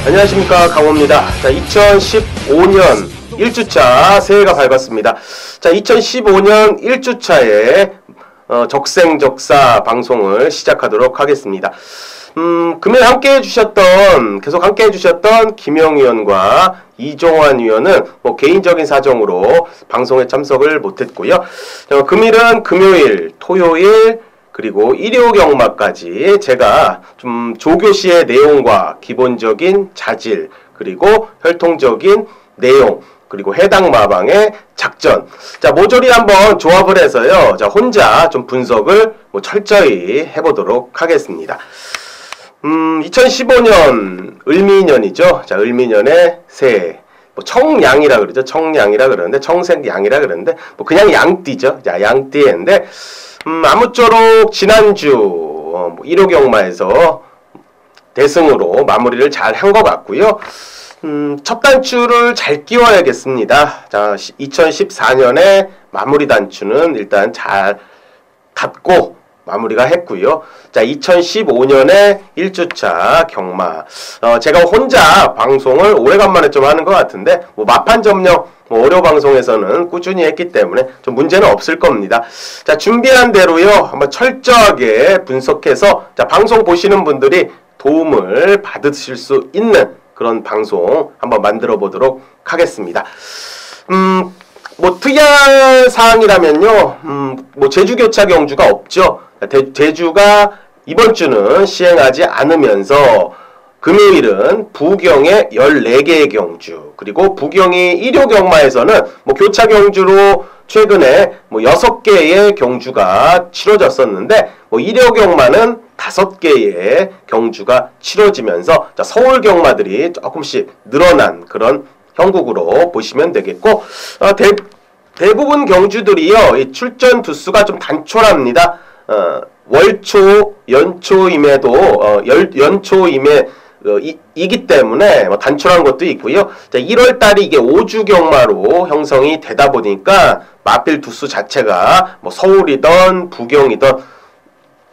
안녕하십니까, 강호입니다. 자, 2015년 1주차 새해가 밝았습니다. 자, 2015년 1주차에 적생적사 방송을 시작하도록 하겠습니다. 금요일 계속 함께 해주셨던 김영 의원과 이종환 의원은 개인적인 사정으로 방송에 참석을 못했고요. 금요일, 토요일, 그리고 일요경마까지 제가 좀 조교시의 내용과 기본적인 자질, 그리고 혈통적인 내용, 그리고 해당 마방의 작전, 자, 모조리 한번 조합을 해서요, 자, 혼자 좀 분석을 철저히 해보도록 하겠습니다. 2015년 을미년이죠. 자, 을미년의 새해. 청양이라 그러죠. 청양이라 그러는데, 청색양이라 그러는데, 그냥 양띠죠. 자, 양띠인데, 아무쪼록 지난주, 1호 경마에서 대승으로 마무리를 잘 한 것 같고요. 첫 단추를 잘 끼워야겠습니다. 자, 2014년에 마무리 단추는 일단 잘 닫고 마무리가 했고요. 자, 2015년에 1주차 경마. 제가 혼자 방송을 오래간만에 좀 하는 것 같은데, 마판 점령, 월요 방송에서는 꾸준히 했기 때문에 좀 문제는 없을 겁니다. 자, 준비한 대로요, 한번 철저하게 분석해서, 자, 방송 보시는 분들이 도움을 받으실 수 있는 그런 방송 한번 만들어 보도록 하겠습니다. 특이한 사항이라면요, 제주교차 경주가 없죠. 제주가 이번 주는 시행하지 않으면서 금요일은 부경의 14개의 경주, 그리고 부경이 1호 경마에서는 교차 경주로 최근에 6개의 경주가 치러졌었는데 1호 경마는 5개의 경주가 치러지면서, 자, 서울 경마들이 조금씩 늘어난 그런 형국으로 보시면 되겠고, 대부분 경주들이요, 이 출전 두수가 좀 단촐합니다. 월초, 연초임에도, 연초임에, 이기 때문에 단촐한 것도 있고요. 자, 1월달이 이게 5주 경마로 형성이 되다 보니까 마필 두수 자체가 서울이든 부경이든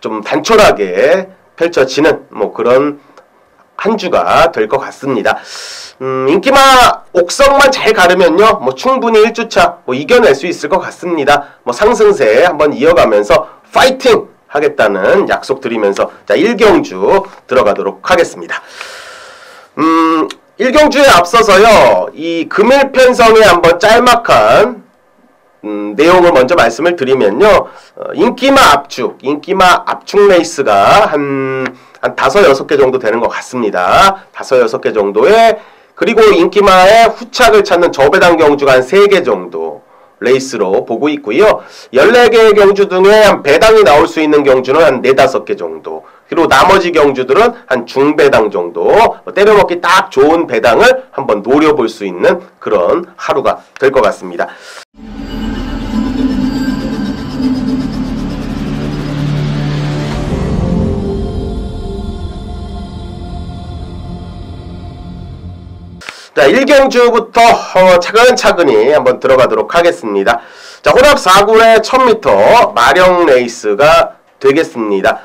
좀 단촐하게 펼쳐지는 그런 한 주가 될 것 같습니다. 인기마 옥성만 잘 가르면요, 충분히 1주차 이겨낼 수 있을 것 같습니다. 상승세 한번 이어가면서 파이팅 하겠다는 약속 드리면서, 자, 1경주 들어가도록 하겠습니다. 1경주에 앞서서요, 이 금일 편성에 한번 짤막한 내용을 먼저 말씀을 드리면요, 인기마 압축 레이스가 한 5, 6개 정도 되는 것 같습니다. 5, 6개 정도에, 그리고 인기마의 후착을 찾는 저배당 경주가 한 3개 정도 레이스로 보고 있고요. 14개의 경주 중에 한 배당이 나올 수 있는 경주는 한 4, 5개 정도. 그리고 나머지 경주들은 한 중배당 정도, 때려먹기 딱 좋은 배당을 한번 노려볼 수 있는 그런 하루가 될 것 같습니다. 자, 1경주부터 차근차근히 한번 들어가도록 하겠습니다. 자, 혼합 4군의 1000m 마령 레이스가 되겠습니다.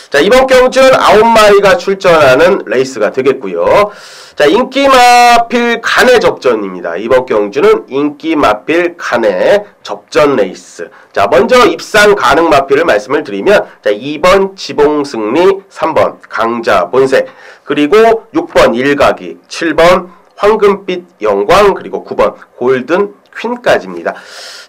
자, 이번 경주는 9마리가 출전하는 레이스가 되겠고요. 자, 인기마필 간의 접전입니다. 이번 경주는 인기마필 간의 접전 레이스. 자, 먼저 입상 가능 마필을 말씀을 드리면, 자, 2번 지봉승리, 3번 강자 본색, 그리고 6번 일각이, 7번 황금빛 영광, 그리고 9번 골든 퀸까지입니다.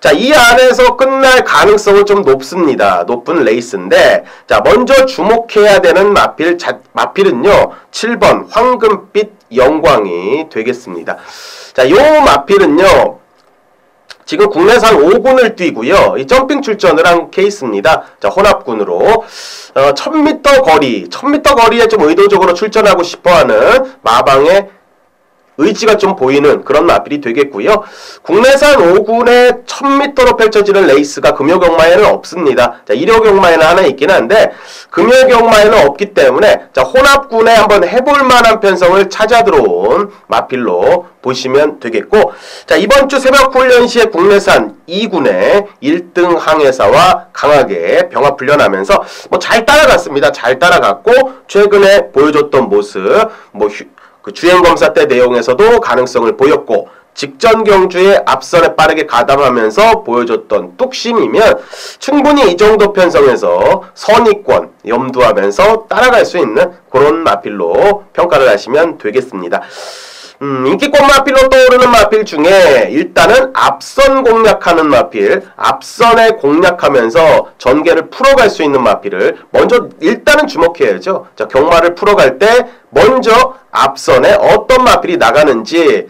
자, 이 안에서 끝날 가능성은 좀 높습니다. 높은 레이스인데, 자, 먼저 주목해야 되는 마필은요, 7번 황금빛 영광이 되겠습니다. 자, 요 마필은요, 지금 국내산 5군을 뛰고요, 이 점핑 출전을 한 케이스입니다. 자, 혼합군으로 1000m 거리에 좀 의도적으로 출전하고 싶어하는 마방의 의지가 좀 보이는 그런 마필이 되겠고요. 국내산 5군에 1000m로 펼쳐지는 레이스가 금요경마에는 없습니다. 자, 일요경마에는 하나 있긴 한데 금요경마에는 없기 때문에, 자, 혼합군에 한번 해볼 만한 편성을 찾아 들어온 마필로 보시면 되겠고, 자, 이번 주 새벽 훈련 시에 국내산 2군에 1등 항해사와 강하게 병합 훈련하면서 잘 따라갔습니다. 잘 따라갔고, 최근에 보여줬던 모습, 그 주행검사 때 내용에서도 가능성을 보였고 직전 경주에 앞선에 빠르게 가담하면서 보여줬던 뚝심이면 충분히 이 정도 편성에서 선의권 염두하면서 따라갈 수 있는 그런 마필로 평가를 하시면 되겠습니다. 인기권 마필로 떠오르는 마필 중에 일단은 앞선 공략하는 마필, 앞선에 공략하면서 전개를 풀어갈 수 있는 마필을 먼저 일단은 주목해야죠. 자, 경마를 풀어갈 때 먼저 앞선에 어떤 마필이 나가는지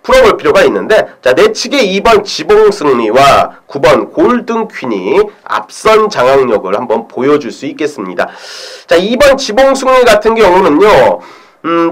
풀어볼 필요가 있는데, 자, 내측의 2번 지봉승리와 9번 골든퀸이 앞선 장악력을 한번 보여줄 수 있겠습니다. 자, 2번 지봉승리 같은 경우는요,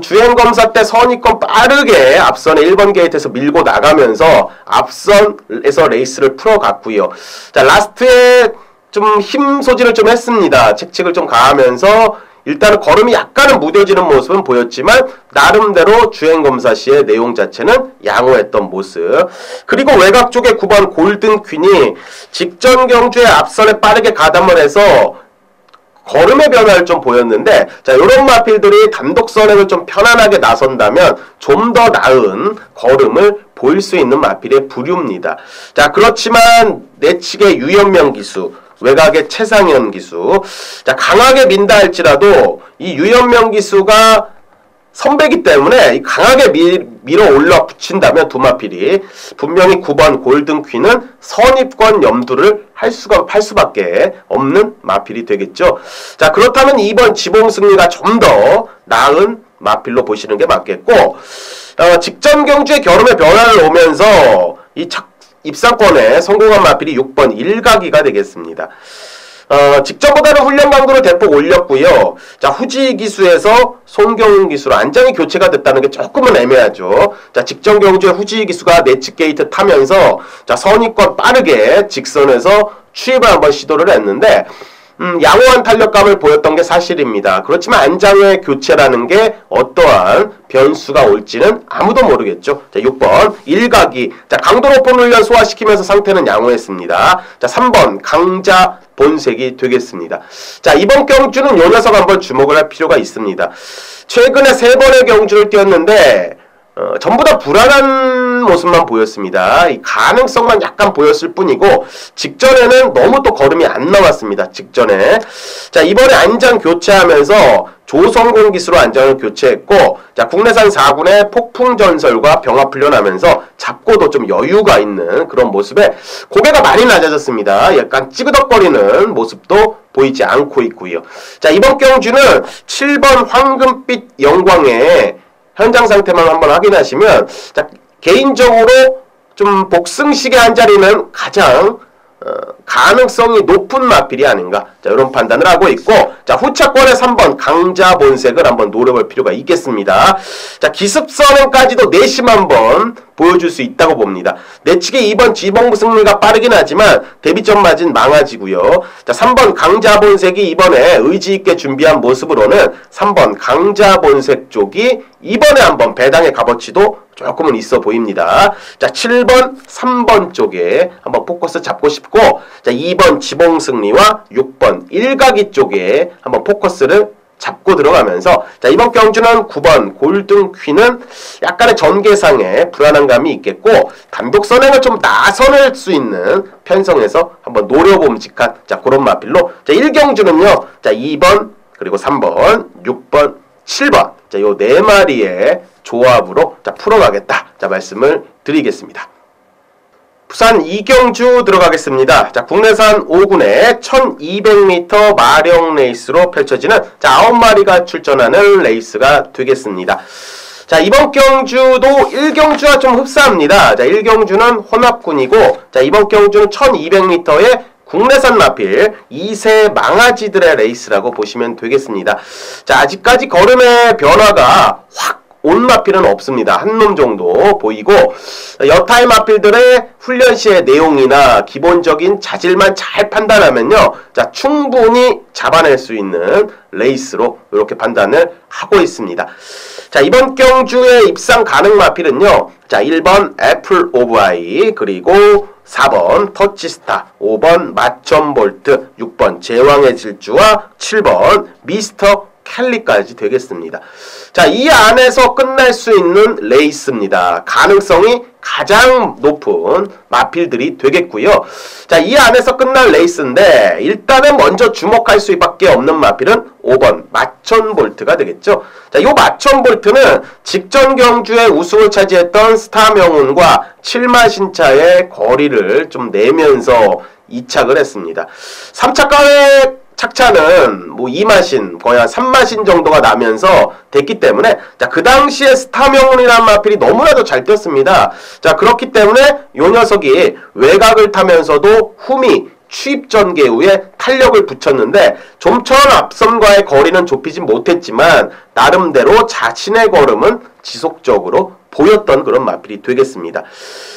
주행검사 때 선의권 빠르게 앞선에 1번 게이트에서 밀고 나가면서 앞선에서 레이스를 풀어갔고요. 자, 라스트에 좀 힘 소진을 좀 했습니다. 책책을 좀 가하면서 일단은 걸음이 약간은 무뎌지는 모습은 보였지만 나름대로 주행검사 시의 내용 자체는 양호했던 모습. 그리고 외곽 쪽에 9번 골든퀸이 직전 경주에 앞선에 빠르게 가담을 해서 걸음의 변화를 좀 보였는데, 자, 요런 마필들이 단독 선행을 좀 편안하게 나선다면 좀 더 나은 걸음을 보일 수 있는 마필의 부류입니다. 자, 그렇지만 내측의 유연명 기수, 외곽의 최상현 기수, 자, 강하게 민다 할지라도 이 유연명 기수가 선배기 때문에 강하게 밀어 올라 붙인다면 두 마필이 분명히 9번 골든퀸은 선입권 염두를 할 수밖에 없는 마필이 되겠죠. 자, 그렇다면 2번 지봉승리가 좀 더 나은 마필로 보시는 게 맞겠고, 직전 경주의 결음의 변화를 오면서 이 입상권에 성공한 마필이 6번 일가기가 되겠습니다. 직전보다는 훈련 강도를 대폭 올렸고요. 자, 후지 기수에서 송경훈 기수로 안장이 교체가 됐다는 게 조금은 애매하죠. 자, 직전 경주에 후지 기수가 내측 게이트 타면서 자, 선의권 빠르게 직선에서 추입을 한번 시도를 했는데 양호한 탄력감을 보였던 게 사실입니다. 그렇지만 안장의 교체라는 게 어떠한 변수가 올지는 아무도 모르겠죠. 자, 6번 일각이, 자, 강도 높은 훈련 소화시키면서 상태는 양호했습니다. 자, 3번 강자 본색이 되겠습니다. 자, 이번 경주는 요 녀석 한번 주목을 할 필요가 있습니다. 최근에 3번의 경주를 뛰었는데 전부 다 불안한 모습만 보였습니다. 이 가능성만 약간 보였을 뿐이고 직전에는 너무 또 걸음이 안 나왔습니다. 직전에. 자, 이번에 안장 교체하면서 조성공 기수로 안장을 교체했고, 자, 국내산 4군의 폭풍 전설과 병합 훈련하면서 잡고도 좀 여유가 있는 그런 모습에 고개가 많이 낮아졌습니다. 약간 찌그덕거리는 모습도 보이지 않고 있고요. 자, 이번 경주는 7번 황금빛 영광의 현장 상태만 한번 확인하시면, 자, 개인적으로 좀 복승식의 한 자리는 가장 가능성이 높은 마필이 아닌가, 자, 이런 판단을 하고 있고, 자, 후차권의 3번 강자 본색을 한번 노려볼 필요가 있겠습니다. 자, 기습선행까지도 내심 한번 보여줄 수 있다고 봅니다. 내측의 2번 지봉승리가 빠르긴 하지만 데뷔점 맞은 망아지고요. 자, 3번 강자 본색이 이번에 의지있게 준비한 모습으로는 3번 강자 본색 쪽이 이번에 한번 배당의 값어치도 조금은 있어 보입니다. 자, 7번, 3번 쪽에 한번 포커스 잡고 싶고, 자, 2번 지봉승리와 6번 일가기 쪽에 한번 포커스를 잡고 들어가면서, 자, 이번 경주는 9번 골든퀸은 약간의 전개상의 불안한 감이 있겠고, 단독 선행을 좀 나서낼 수 있는 편성에서 한번 노려봄직한, 자, 그런 마필로, 자, 1경주는요, 자, 2번, 그리고 3번, 6번, 7번, 자, 요 4마리의 조합으로, 자, 풀어가겠다, 자, 말씀을 드리겠습니다. 부산 이경주 들어가겠습니다. 자, 국내산 5군의 1200m 마령 레이스로 펼쳐지는, 자, 9마리가 출전하는 레이스가 되겠습니다. 자, 이번 경주도 1경주와 좀 흡사합니다. 자, 1경주는 혼합군이고, 자, 이번 경주는 1200m의 국내산 마필 2세 망아지들의 레이스라고 보시면 되겠습니다. 자, 아직까지 걸음의 변화가 확 온 마필은 없습니다. 한 놈 정도 보이고, 여타의 마필들의 훈련 시의 내용이나 기본적인 자질만 잘 판단하면요, 자, 충분히 잡아낼 수 있는 레이스로 이렇게 판단을 하고 있습니다. 자, 이번 경주의 입상 가능 마필은요, 자, 1번 애플 오브 아이, 그리고 4번 터치스타, 5번 마천볼트, 6번 제왕의 질주와 7번 미스터 켈리까지 되겠습니다. 자, 이 안에서 끝날 수 있는 레이스입니다. 가능성이 가장 높은 마필들이 되겠고요. 자, 이 안에서 끝날 레이스인데 일단은 먼저 주목할 수밖에 없는 마필은 5번 마천볼트가 되겠죠. 자, 이 마천볼트는 직전 경주에 우승을 차지했던 스타명운과 7마신차의 거리를 좀 내면서 이착을 했습니다. 3차가의 착차는 뭐 2마신 거의 한 3마신 정도가 나면서 됐기 때문에 자, 그 당시에 스타명운이라는 마필이 너무나도 잘 뛰었습니다. 자, 그렇기 때문에 요 녀석이 외곽을 타면서도 후미 추입 전개 후에 탄력을 붙였는데 좀처럼 앞선과의 거리는 좁히진 못했지만 나름대로 자신의 걸음은 지속적으로 보였던 그런 마필이 되겠습니다.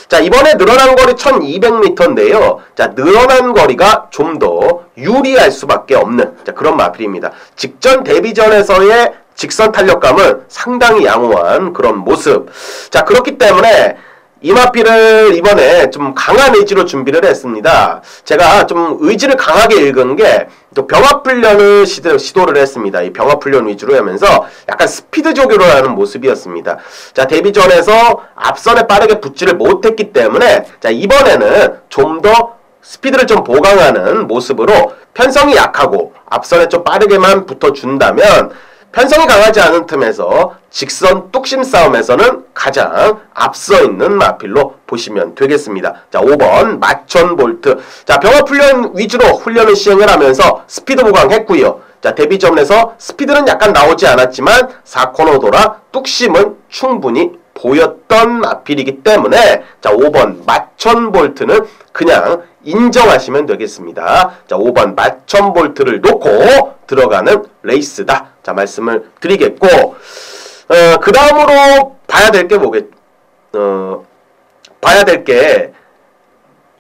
자, 이번에 늘어난 거리 1200m인데요. 자, 늘어난 거리가 좀 더 유리할 수밖에 없는 자, 그런 마필입니다. 직전 데뷔전에서의 직선 탄력감은 상당히 양호한 그런 모습. 자, 그렇기 때문에 이 마필을 이번에 좀 강한 의지로 준비를 했습니다. 제가 좀 의지를 강하게 읽은 게 또 병합훈련을 시도를 했습니다. 이 병합훈련 위주로 하면서 약간 스피드 조교를 하는 모습이었습니다. 자, 데뷔전에서 앞선에 빠르게 붙지를 못했기 때문에 자, 이번에는 좀 더 스피드를 좀 보강하는 모습으로 편성이 약하고 앞선에 좀 빠르게만 붙어준다면 편성이 강하지 않은 틈에서 직선 뚝심 싸움에서는 가장 앞서 있는 마필로 보시면 되겠습니다. 자, 5번 마천볼트. 자, 병합훈련 위주로 훈련을 시행을 하면서 스피드 보강했고요. 자, 데뷔전에서 스피드는 약간 나오지 않았지만 4코너 돌아 뚝심은 충분히 보였던 마필이기 때문에 자, 5번 마천볼트는 그냥 인정하시면 되겠습니다. 자, 5번 마천볼트를 놓고 들어가는 레이스다. 자, 말씀을 드리겠고 그 다음으로 봐야 될 게 봐야 될 게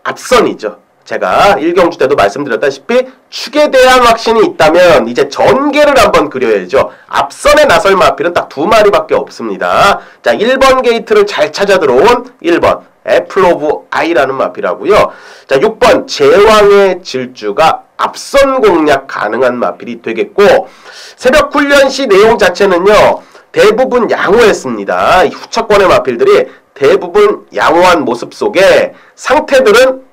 앞선이죠. 제가 1경주 때도 말씀드렸다시피 축에 대한 확신이 있다면 이제 전개를 한번 그려야죠. 앞선에 나설 마필은 딱 2마리밖에 없습니다. 자, 1번 게이트를 잘 찾아 들어온 1번 애플 오브 아이라는 마필하고요. 자, 6번 제왕의 질주가 앞선 공략 가능한 마필이 되겠고 새벽 훈련 시 내용 자체는요. 대부분 양호했습니다. 이 후차권의 마필들이 대부분 양호한 모습 속에 상태들은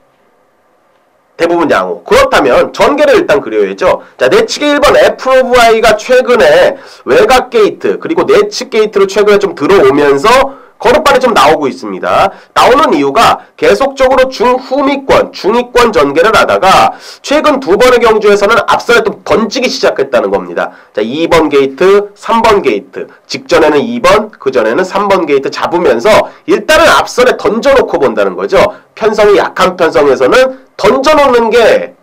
대부분 양호. 그렇다면 전개를 일단 그려야죠. 자, 내측의 1번 애플 오브 아이가 최근에 외곽 게이트 그리고 내측 게이트로 최근에 좀 들어오면서 걸음발이 좀 나오고 있습니다. 나오는 이유가 계속적으로 중후미권, 중위권 전개를 하다가 최근 2번의 경주에서는 앞선에 좀 던지기 시작했다는 겁니다. 자, 2번 게이트, 3번 게이트, 직전에는 2번, 그전에는 3번 게이트 잡으면서 일단은 앞선에 던져놓고 본다는 거죠. 편성이 약한 편성에서는 던져놓는 게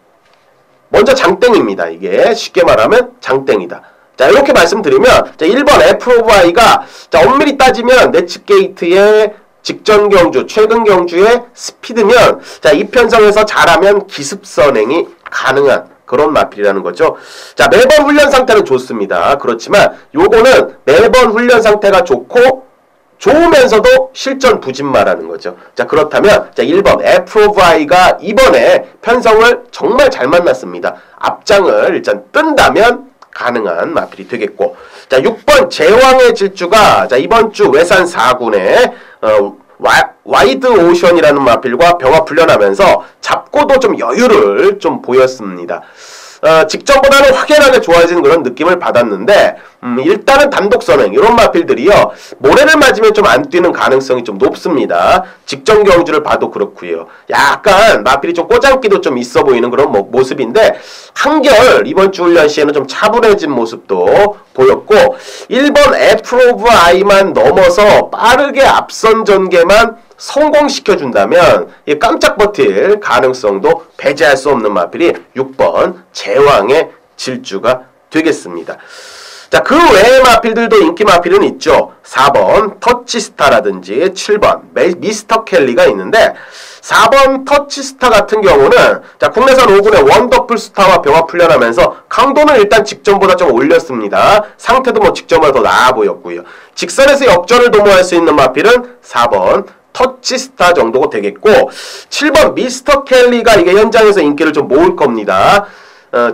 먼저 장땡입니다. 이게 쉽게 말하면 장땡이다. 자, 이렇게 말씀드리면 자, 1번 애플 오브 아이가 자, 엄밀히 따지면 내측 게이트의 직전 경주, 최근 경주의 스피드면 자, 이 편성에서 잘하면 기습선행이 가능한 그런 마필이라는 거죠. 자, 매번 훈련 상태는 좋습니다. 그렇지만 요거는 매번 훈련 상태가 좋으면서도 실전 부진마라는 거죠. 자, 그렇다면 자, 1번 애플 오브 아이가 이번에 편성을 정말 잘 만났습니다. 앞장을 일단 뜬다면 가능한 마필이 되겠고 자, 6번 제왕의 질주가 자, 이번 주 외산 4군에 와이드 오션이라는 마필과 병합 훈련하면서 잡고도 좀 여유를 좀 보였습니다. 직전보다는 확연하게 좋아진 그런 느낌을 받았는데 일단은 단독 선행 이런 마필들이요 모래를 맞으면 좀 안 뛰는 가능성이 좀 높습니다. 직전 경주를 봐도 그렇고요. 약간 마필이 좀 꼬장기도 좀 있어 보이는 그런 모습인데 한결 이번 주 훈련 시에는 좀 차분해진 모습도 보였고 1번 애플 오브 아이만 넘어서 빠르게 앞선 전개만 성공시켜준다면 이 깜짝 버틸 가능성도 배제할 수 없는 마필이 6번 제왕의 질주가 되겠습니다. 자, 그 외의 마필들도 인기 마필은 있죠. 4번 터치스타라든지 7번 미스터 켈리가 있는데 4번 터치스타 같은 경우는 자, 국내선 5군의 원더풀 스타와 병합 훈련하면서 강도는 일단 직전보다 좀 올렸습니다. 상태도 뭐 직전보다 더 나아 보였고요. 직선에서 역전을 도모할 수 있는 마필은 4번 터치스타 정도가 되겠고 7번 미스터 켈리가 이게 현장에서 인기를 좀 모을 겁니다.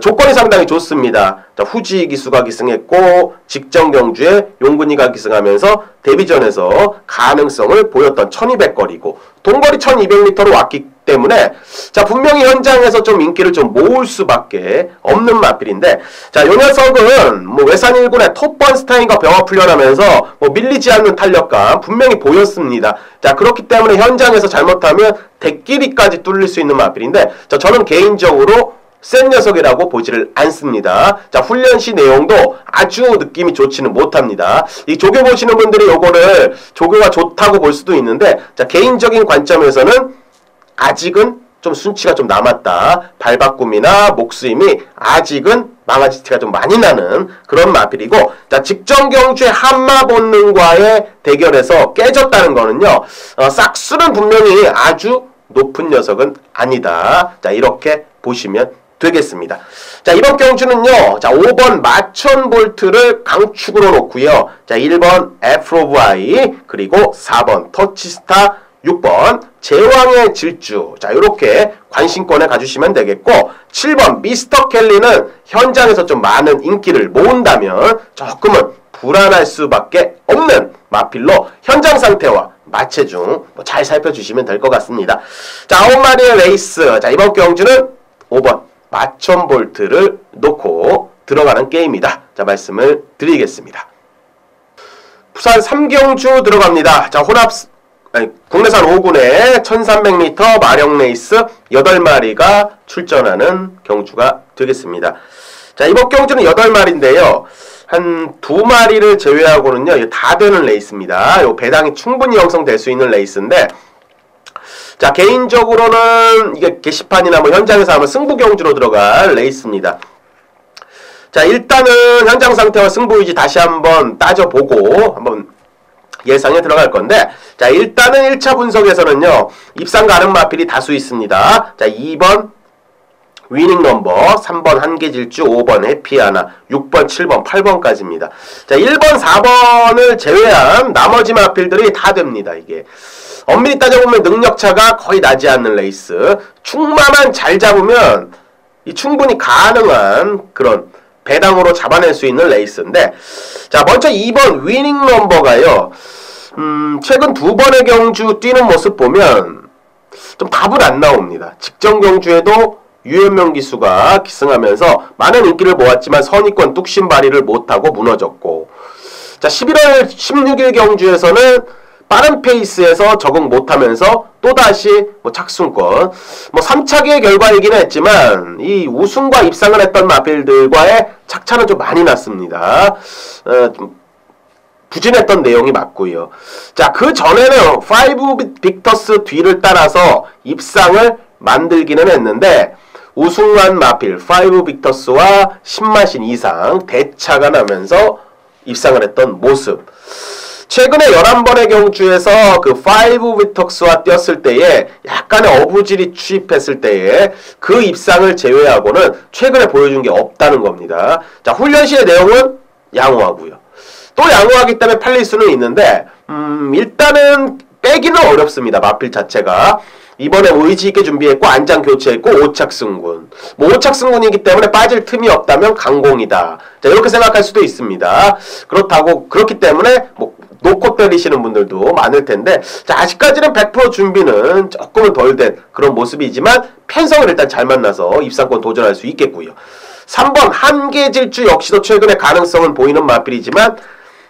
조건이 상당히 좋습니다. 자, 후지 기수가 기승했고 직전 경주에 용근이가 기승하면서 데뷔전에서 가능성을 보였던 1200거리고 동거리 1200m로 왔기 때문에 자 분명히 현장에서 좀 인기를 좀 모을 수밖에 없는 마필인데 자 요 녀석은 뭐 외산 1군의 톱번스타인과 병합 훈련하면서 뭐 밀리지 않는 탄력감 분명히 보였습니다. 자 그렇기 때문에 현장에서 잘못하면 대끼리까지 뚫릴 수 있는 마필인데 자 저는 개인적으로 센 녀석이라고 보지를 않습니다. 자 훈련 시 내용도 아주 느낌이 좋지는 못합니다. 이 조교 보시는 분들이 요거를 조교가 좋다고 볼 수도 있는데 자 개인적인 관점에서는 아직은 좀 순치가 좀 남았다. 발바꿈이나 목수임이 아직은 망아지 티가 좀 많이 나는 그런 마필이고 자 직전 경주의 한마 본능과의 대결에서 깨졌다는 거는요 싹수는 분명히 아주 높은 녀석은 아니다. 자 이렇게 보시면 되겠습니다. 자 이번 경주는요 자 5번 마천볼트를 강축으로 놓고요 자 1번 F-I 그리고 4번 터치스타 6번 제왕의 질주 자 이렇게 관심권에 가주시면 되겠고 7번 미스터 켈리는 현장에서 좀 많은 인기를 모은다면 조금은 불안할 수밖에 없는 마필로 현장 상태와 마체중 잘 살펴주시면 될 것 같습니다. 자 9마리의 레이스 자 이번 경주는 5번 마천볼트를 놓고 들어가는 게임이다. 자 말씀을 드리겠습니다. 부산 3경주 들어갑니다. 자 국내산 5군의 1300m 마령 레이스 8마리가 출전하는 경주가 되겠습니다. 자 이번 경주는 8마리인데요. 한 2마리를 제외하고는요 다 되는 레이스입니다. 요 배당이 충분히 형성될 수 있는 레이스인데 자 개인적으로는 이게 게시판이나 뭐 현장에서 하면 승부 경주로 들어갈 레이스입니다. 자 일단은 현장 상태와 승부 위치 다시 한번 따져보고 한번 예상에 들어갈 건데 자 일단은 1차 분석에서는요 입상 가능 마필이 다수 있습니다. 자 2번 위닝 넘버 3번 한계질주 5번 해피하나 6번 7번 8번까지입니다. 자 1번 4번을 제외한 나머지 마필들이 다 됩니다. 이게 엄밀히 따져보면 능력차가 거의 나지 않는 레이스 충마만 잘 잡으면 이 충분히 가능한 그런 배당으로 잡아낼 수 있는 레이스인데 자 먼저 2번 위닝 넘버가요 최근 2번의 경주 뛰는 모습 보면 좀 답은 안 나옵니다. 직전 경주에도 유현명 기수가 기승하면서 많은 인기를 모았지만 선의권 뚝심 발휘를 못하고 무너졌고 자 11월 16일 경주에서는 빠른 페이스에서 적응 못하면서 또다시 뭐 착순권 3차기의 결과이긴 했지만 이 우승과 입상을 했던 마필들과의 착차는 좀 많이 났습니다. 좀 부진했던 내용이 맞고요. 자, 그 전에는 5 빅터스 뒤를 따라서 입상을 만들기는 했는데 우승한 마필 5 빅터스와 10마신 이상 대차가 나면서 입상을 했던 모습. 최근에 11번의 경주에서 그 5 빅터스와 뛰었을 때에 약간의 어부질이 추입했을 때에 그 입상을 제외하고는 최근에 보여준 게 없다는 겁니다. 자, 훈련실의 내용은 양호하고요. 또 양호하기 때문에 팔릴 수는 있는데 일단은 빼기는 어렵습니다. 마필 자체가. 이번에 의지있게 준비했고 안장 교체했고 5착 승군. 뭐 5착 승군이기 때문에 빠질 틈이 없다면 강공이다. 자, 이렇게 생각할 수도 있습니다. 그렇기 때문에 뭐 놓고 때리시는 분들도 많을 텐데 자 아직까지는 100% 준비는 조금은 덜 된 그런 모습이지만 편성을 일단 잘 만나서 입상권 도전할 수 있겠고요. 3번 한계질주 역시도 최근에 가능성은 보이는 마필이지만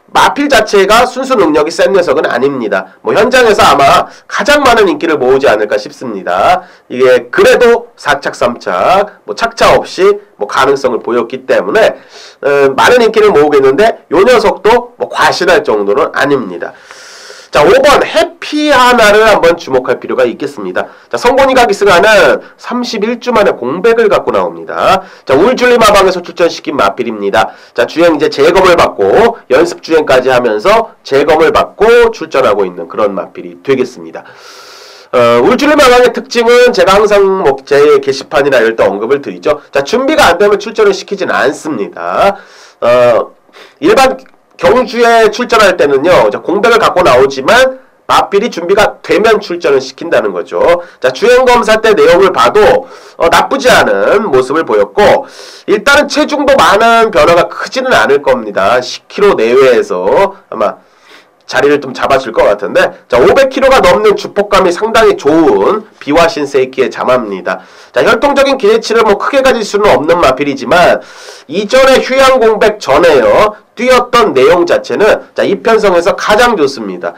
마필 자체가 순수 능력이 센 녀석은 아닙니다. 뭐 현장에서 아마 가장 많은 인기를 모으지 않을까 싶습니다. 이게 그래도 4착, 3착 뭐 착차 없이 뭐 가능성을 보였기 때문에 많은 인기를 모으겠는데 요 녀석도 뭐 과신할 정도는 아닙니다. 자 5번 해피하나를 한번 주목할 필요가 있겠습니다. 자 성곤이가 기승하는 31주 만에 공백을 갖고 나옵니다. 자 울줄리 마방에서 출전시킨 마필입니다. 자 주행 이제 재검을 받고 연습 주행까지 하면서 재검을 받고 출전하고 있는 그런 마필이 되겠습니다. 울줄리 마방의 특징은 제가 항상 뭐 제 게시판이나 이럴 때 언급을 드리죠. 자 준비가 안 되면 출전을 시키진 않습니다. 일반 경주에 출전할 때는요 공백을 갖고 나오지만 마필이 준비가 되면 출전을 시킨다는 거죠. 자, 주행검사 때 내용을 봐도 나쁘지 않은 모습을 보였고, 일단은 체중도 많은 변화가 크지는 않을 겁니다. 10kg 내외에서 아마 자리를 좀 잡아줄 것 같은데, 자, 500kg가 넘는 주폭감이 상당히 좋은 비와 신세이키의 자마입니다. 자, 혈통적인 기대치를 뭐 크게 가질 수는 없는 마필이지만 이전에 휴양 공백 전에요 뛰었던 내용 자체는 자, 이 편성에서 가장 좋습니다.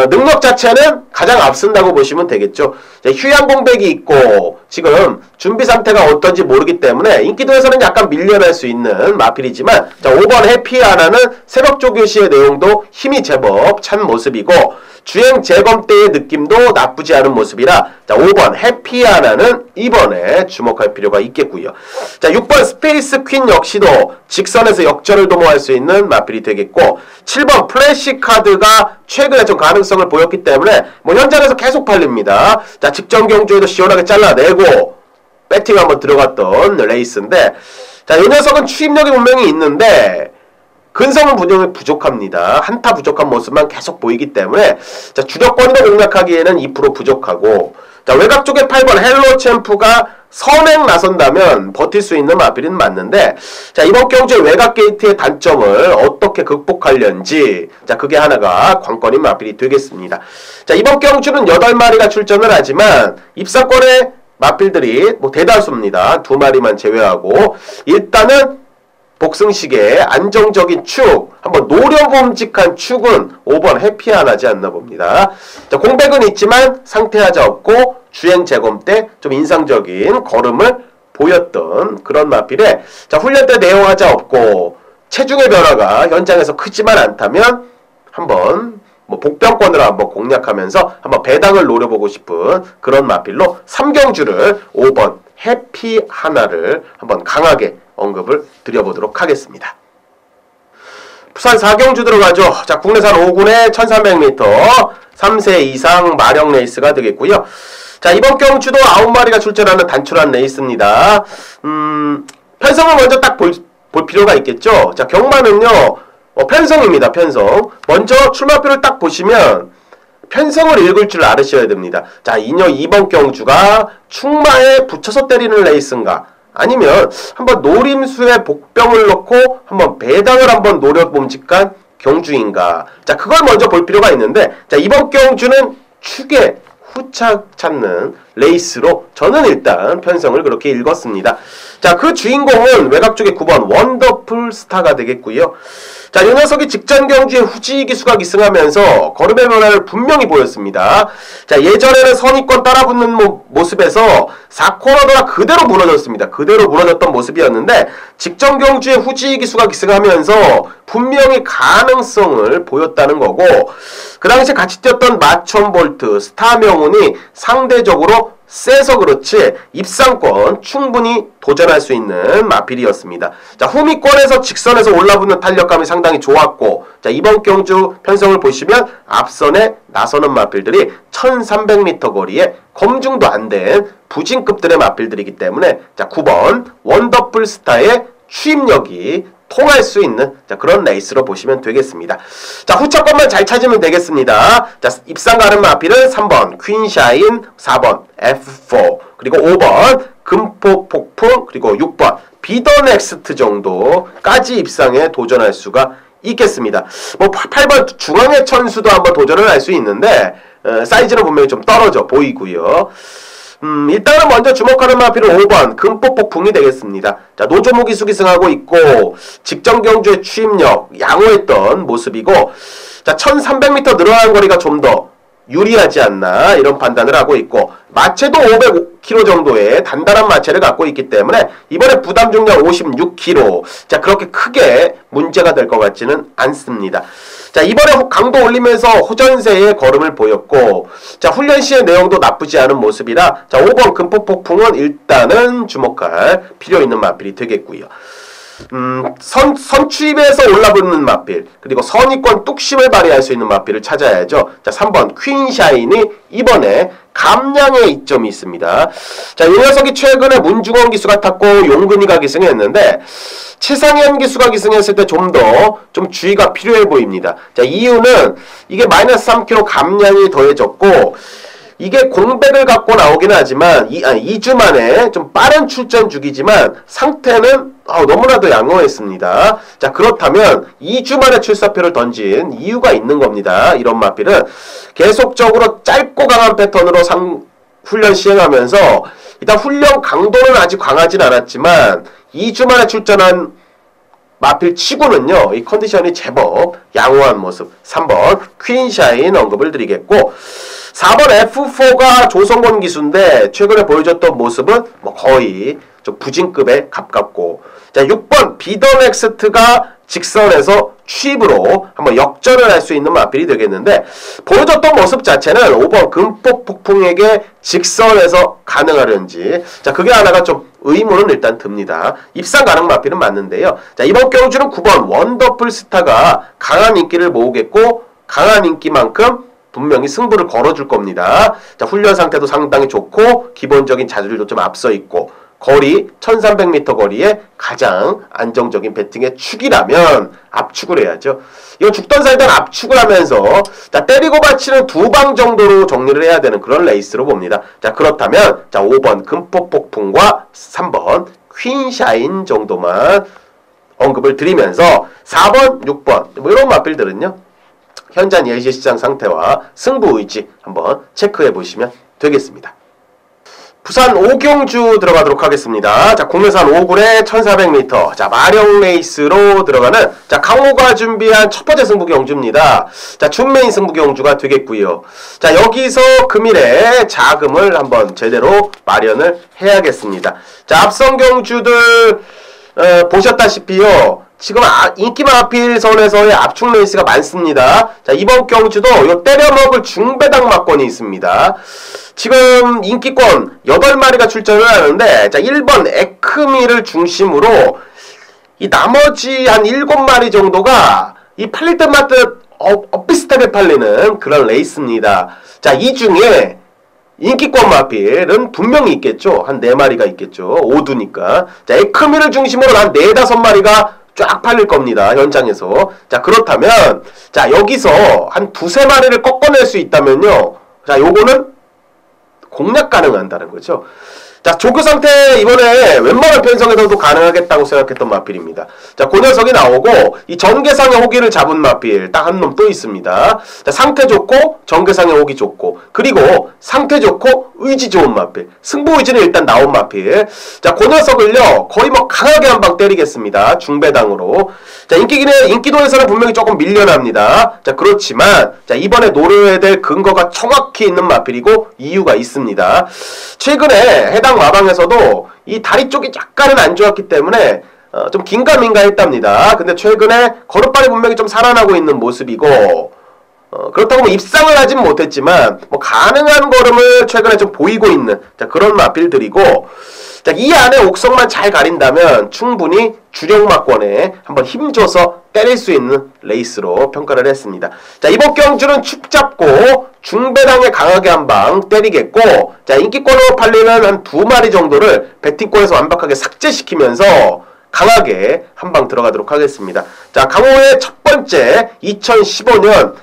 능력 자체는 가장 앞선다고 보시면 되겠죠. 자, 휴양 공백이 있고 지금 준비 상태가 어떤지 모르기 때문에 인기도에서는 약간 밀려날 수 있는 마필이지만, 자, 5번 해피하나는 새벽 조교시의 내용도 힘이 제법 찬 모습이고 주행 재검 때의 느낌도 나쁘지 않은 모습이라, 자, 5번 해피하나는 이번에 주목할 필요가 있겠고요. 자, 6번 스페이스 퀸 역시도 직선에서 역전을 도모할 수 있는 마필이 되겠고, 7번 플래시 카드가 최근에 좀 가능성을 보였기 때문에 뭐 현장에서 계속 팔립니다. 자, 직전 경주에도 시원하게 잘라내고 배팅 한번 들어갔던 레이스인데, 자, 이 녀석은 추임력이 분명히 있는데 근성은 분명히 부족합니다. 한타 부족한 모습만 계속 보이기 때문에, 자, 주력권으로 공략하기에는 2% 부족하고, 자, 외곽 쪽에 8번 헬로 챔프가 선행 나선다면 버틸 수 있는 마필은 맞는데, 자, 이번 경주의 외곽 게이트의 단점을 어떻게 극복하려는지, 자, 그게 하나가 관건인 마필이 되겠습니다. 자, 이번 경주는 8마리가 출전을 하지만 입상권의 마필들이 뭐 대다수입니다. 2마리만 제외하고 일단은 복승식의 안정적인 축, 한번 노려봄직한 축은 5번 해피하나지 않나 봅니다. 자, 공백은 있지만 상태하자 없고 주행 재검 때 좀 인상적인 걸음을 보였던 그런 마필에, 자, 훈련 때 내용하자 없고 체중의 변화가 현장에서 크지만 않다면 한번 뭐 복병권으로 한번 공략하면서 한번 배당을 노려보고 싶은 그런 마필로 3경주를 5번 해피하나를 한번 강하게 언급을 드려보도록 하겠습니다. 부산 4경주 들어가죠. 자, 국내산 5군의 1300m 3세 이상 마력 레이스가 되겠고요. 자, 이번 경주도 9마리가 출전하는 단출한 레이스입니다. 편성을 먼저 딱 볼 필요가 있겠죠. 자, 경마는요, 편성입니다. 편성. 먼저 출마표를 딱 보시면 편성을 읽을 줄 알으셔야 됩니다. 자, 이번 경주가 충마에 붙여서 때리는 레이스인가, 아니면 한번 노림수에 복병을 넣고 한번 배당을 한번 노려봄직한 경주인가. 자, 그걸 먼저 볼 필요가 있는데, 자, 이번 경주는 축에 후착 찾는 레이스로 저는 일단 편성을 그렇게 읽었습니다. 자, 그 주인공은 외곽 쪽에 9번 원더풀 스타가 되겠고요. 자, 이 녀석이 직전 경주에 후지기수가 기승하면서 걸음의 변화를 분명히 보였습니다. 자, 예전에는 선입권 따라붙는 모습에서 4코너가 그대로 무너졌습니다. 그대로 무너졌던 모습이었는데 직전 경주에 후지기수가 기승하면서 분명히 가능성을 보였다는 거고, 그 당시에 같이 뛰었던 마천볼트, 스타명운이 상대적으로 세서 그렇지 입상권 충분히 도전할 수 있는 마필이었습니다. 자, 후미권에서 직선에서 올라붙는 탄력감이 상당히 좋았고, 자, 이번 경주 편성을 보시면 앞선에 나서는 마필들이 1300m 거리에 검증도 안 된 부진급들의 마필들이기 때문에, 자, 9번 원더풀 스타의 추임력이 통할 수 있는, 자, 그런 레이스로 보시면 되겠습니다. 자, 후차권만 잘 찾으면 되겠습니다. 자, 입상 가는 마필은 3번 퀸샤인, 4번 F4, 그리고 5번 금포폭풍, 그리고 6번 비더넥스트 정도까지 입상에 도전할 수가 있겠습니다. 뭐 8번 중앙의 천수도 한번 도전을 할 수 있는데 사이즈는 분명히 좀 떨어져 보이고요. 일단은 먼저 주목하는 마필은 5번 금포폭풍이 되겠습니다. 자, 노조무기 수기승하고 있고 직전 경주의 추임력 양호했던 모습이고, 자, 1300m 늘어난 거리가 좀 더 유리하지 않나 이런 판단을 하고 있고, 마체도 505kg 정도의 단단한 마체를 갖고 있기 때문에 이번에 부담 중량 56kg, 자, 그렇게 크게 문제가 될 것 같지는 않습니다. 자, 이번에 강도 올리면서 호전세의 걸음을 보였고, 자, 훈련 시의 내용도 나쁘지 않은 모습이라, 자, 5번 금포폭풍은 일단은 주목할 필요 있는 마필이 되겠고요. 선취입에서 올라붙는 마필, 그리고 선의권 뚝심을 발휘할 수 있는 마필을 찾아야죠. 자, 3번 퀸샤인이 이번에 감량의 이점이 있습니다. 자, 이 녀석이 최근에 문중원 기수가 탔고 용근이가 기승했는데 최상현 기수가 기승했을 때 좀 더 주의가 필요해 보입니다. 자, 이유는 이게 마이너스 3kg 감량이 더해졌고 이게 공백을 갖고 나오긴 하지만 2주 만에 좀 빠른 출전 중이지만 상태는 너무나도 양호했습니다. 자, 그렇다면 2주 만에 출사표를 던진 이유가 있는 겁니다. 이런 마필은 계속적으로 짧고 강한 패턴으로 훈련 시행하면서 일단 훈련 강도는 아직 강하진 않았지만 2주 만에 출전한 마필 치고는요, 이 컨디션이 제법 양호한 모습. 3번 퀸샤인 언급을 드리겠고, 4번 F4가 조성권 기수인데 최근에 보여줬던 모습은 뭐 거의 좀 부진급에 가깝고, 자, 6번 비더 넥스트가 직선에서 취입으로 한번 역전을 할 수 있는 마필이 되겠는데, 보여줬던 모습 자체는 5번 금폭 폭풍에게 직선에서 가능하려는지, 자, 그게 하나가 좀 의문은 일단 듭니다. 입상 가능 마필은 맞는데요. 자, 이번 경주는 9번 원더풀 스타가 강한 인기를 모으겠고, 강한 인기만큼 분명히 승부를 걸어줄 겁니다. 자, 훈련 상태도 상당히 좋고 기본적인 자질도 좀 앞서 있고, 거리 1300m 거리에 가장 안정적인 배팅의 축이라면 압축을 해야죠. 이건 죽던 살던 압축을 하면서 자, 때리고 받치는 2방 정도로 정리를 해야 되는 그런 레이스로 봅니다. 자, 그렇다면 자, 5번 금폭폭풍과 3번 퀸샤인 정도만 언급을 드리면서 4번, 6번 뭐 이런 마필들은요, 현재 예시시장 상태와 승부 의지 한번 체크해 보시면 되겠습니다. 부산 오경주 들어가도록 하겠습니다. 자, 국내산 5굴에 1400m. 자, 마령 레이스로 들어가는 자, 강호가 준비한 첫 번째 승부 경주입니다. 자, 준메인 승부 경주가 되겠고요. 자, 여기서 금일에 자금을 한번 제대로 마련을 해야겠습니다. 자, 앞선 경주들 보셨다시피요, 지금 인기 마필 선에서의 압축 레이스가 많습니다. 자, 이번 경주도 요 때려먹을 중배당 막권이 있습니다. 지금 인기권 8마리가 출전을 하는데, 자, 1번 에크미를 중심으로 이 나머지 한 7마리 정도가 이 팔릴 듯 말듯 비슷하게 팔리는 그런 레이스입니다. 자, 이 중에 인기권 마필은 분명히 있겠죠. 한 4마리가 있겠죠. 5두니까. 자, 에크미를 중심으로 한 4, 5마리가 쫙 팔릴 겁니다. 현장에서. 자, 그렇다면 자, 여기서 한 2, 3마리를 꺾어낼 수 있다면요, 자, 요거는 공략 가능한다는 거죠. 자, 조교 상태 이번에 웬만한 편성에서도 가능하겠다고 생각했던 마필입니다. 자, 그 녀석이 나오고 이 전개상의 호기를 잡은 마필 딱 한 놈 또 있습니다. 자, 상태 좋고 전개상의 호기 좋고, 그리고 상태 좋고 의지 좋은 마필, 승부 의지는 일단 나온 마필. 자, 그 녀석을요 거의 뭐 강하게 한 방 때리겠습니다. 중배당으로. 자, 인기도에서는 분명히 조금 밀려납니다. 자, 그렇지만 자, 이번에 노려야 될 근거가 정확히 있는 마필이고 이유가 있습니다. 최근에 해당 마방에서도 이 다리 쪽이 약간은 안 좋았기 때문에 좀 긴가민가 했답니다. 근데 최근에 걸음발이 분명히 좀 살아나고 있는 모습이고, 그렇다고 뭐 입상을 하진 못했지만 뭐 가능한 걸음을 최근에 좀 보이고 있는 자, 그런 마필들이고, 자, 이 안에 옥석만 잘 가린다면 충분히 주력마권에 한번 힘줘서 때릴 수 있는 레이스로 평가를 했습니다. 자, 이번 경주는 축 잡고 중배당에 강하게 한 방 때리겠고, 자, 인기권으로 팔리는 한 2마리 정도를 배팅권에서 완벽하게 삭제시키면서 강하게 한 방 들어가도록 하겠습니다. 자, 강호의 첫 번째 2015년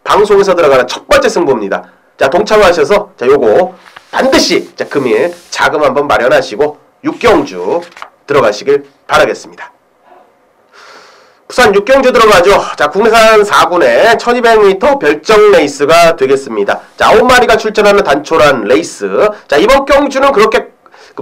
방송에서 들어가는 첫 번째 승부입니다. 자, 동참하셔서 자, 요거 반드시 자, 금일 자금 한번 마련하시고 6경주 들어가시길 바라겠습니다. 부산 6경주 들어가죠. 자, 국내산 4군의 1200m 별정 레이스가 되겠습니다. 자, 9마리가 출전하는 단촐한 레이스. 자, 이번 경주는 그렇게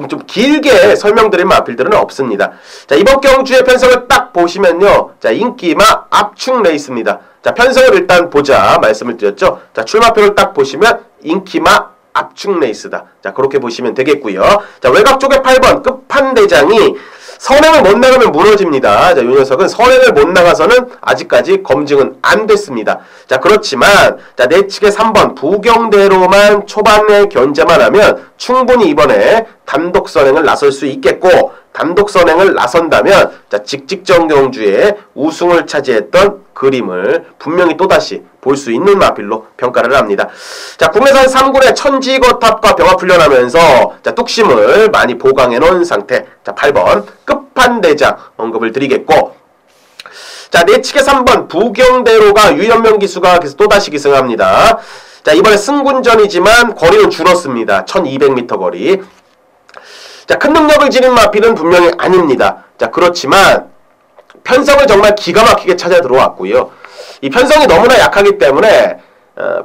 좀 길게 설명드릴 마필들은 없습니다. 자, 이번 경주의 편성을 딱 보시면요, 자, 인기마 압축 레이스입니다. 자, 편성을 일단 보자 말씀을 드렸죠. 자, 출마표를 딱 보시면 인기마 압축 레이스다. 자, 그렇게 보시면 되겠고요. 자, 외곽 쪽에 8번 끝판대장이 선행을 못 나가면 무너집니다. 자, 이 녀석은 선행을 못 나가서는 아직까지 검증은 안 됐습니다. 자, 그렇지만 자, 내측의 3번 부경대로만 초반에 견제만 하면 충분히 이번에 단독 선행을 나설 수 있겠고, 단독 선행을 나선다면 자, 직직정경주의 우승을 차지했던 그림을 분명히 또다시 볼 수 있는 마필로 평가를 합니다. 자, 국내산 3군의 천지거탑과 병합훈련하면서 자, 뚝심을 많이 보강해 놓은 상태. 자, 8번 끝판대장 언급을 드리겠고, 자, 내측의 3번 부경대로가 유연명 기수가 그래서 또다시 기승합니다. 자, 이번에 승군전이지만 거리는 줄었습니다. 1200m 거리. 자, 큰 능력을 지닌 마필은 분명히 아닙니다. 자, 그렇지만 편성을 정말 기가 막히게 찾아 들어왔고요. 이 편성이 너무나 약하기 때문에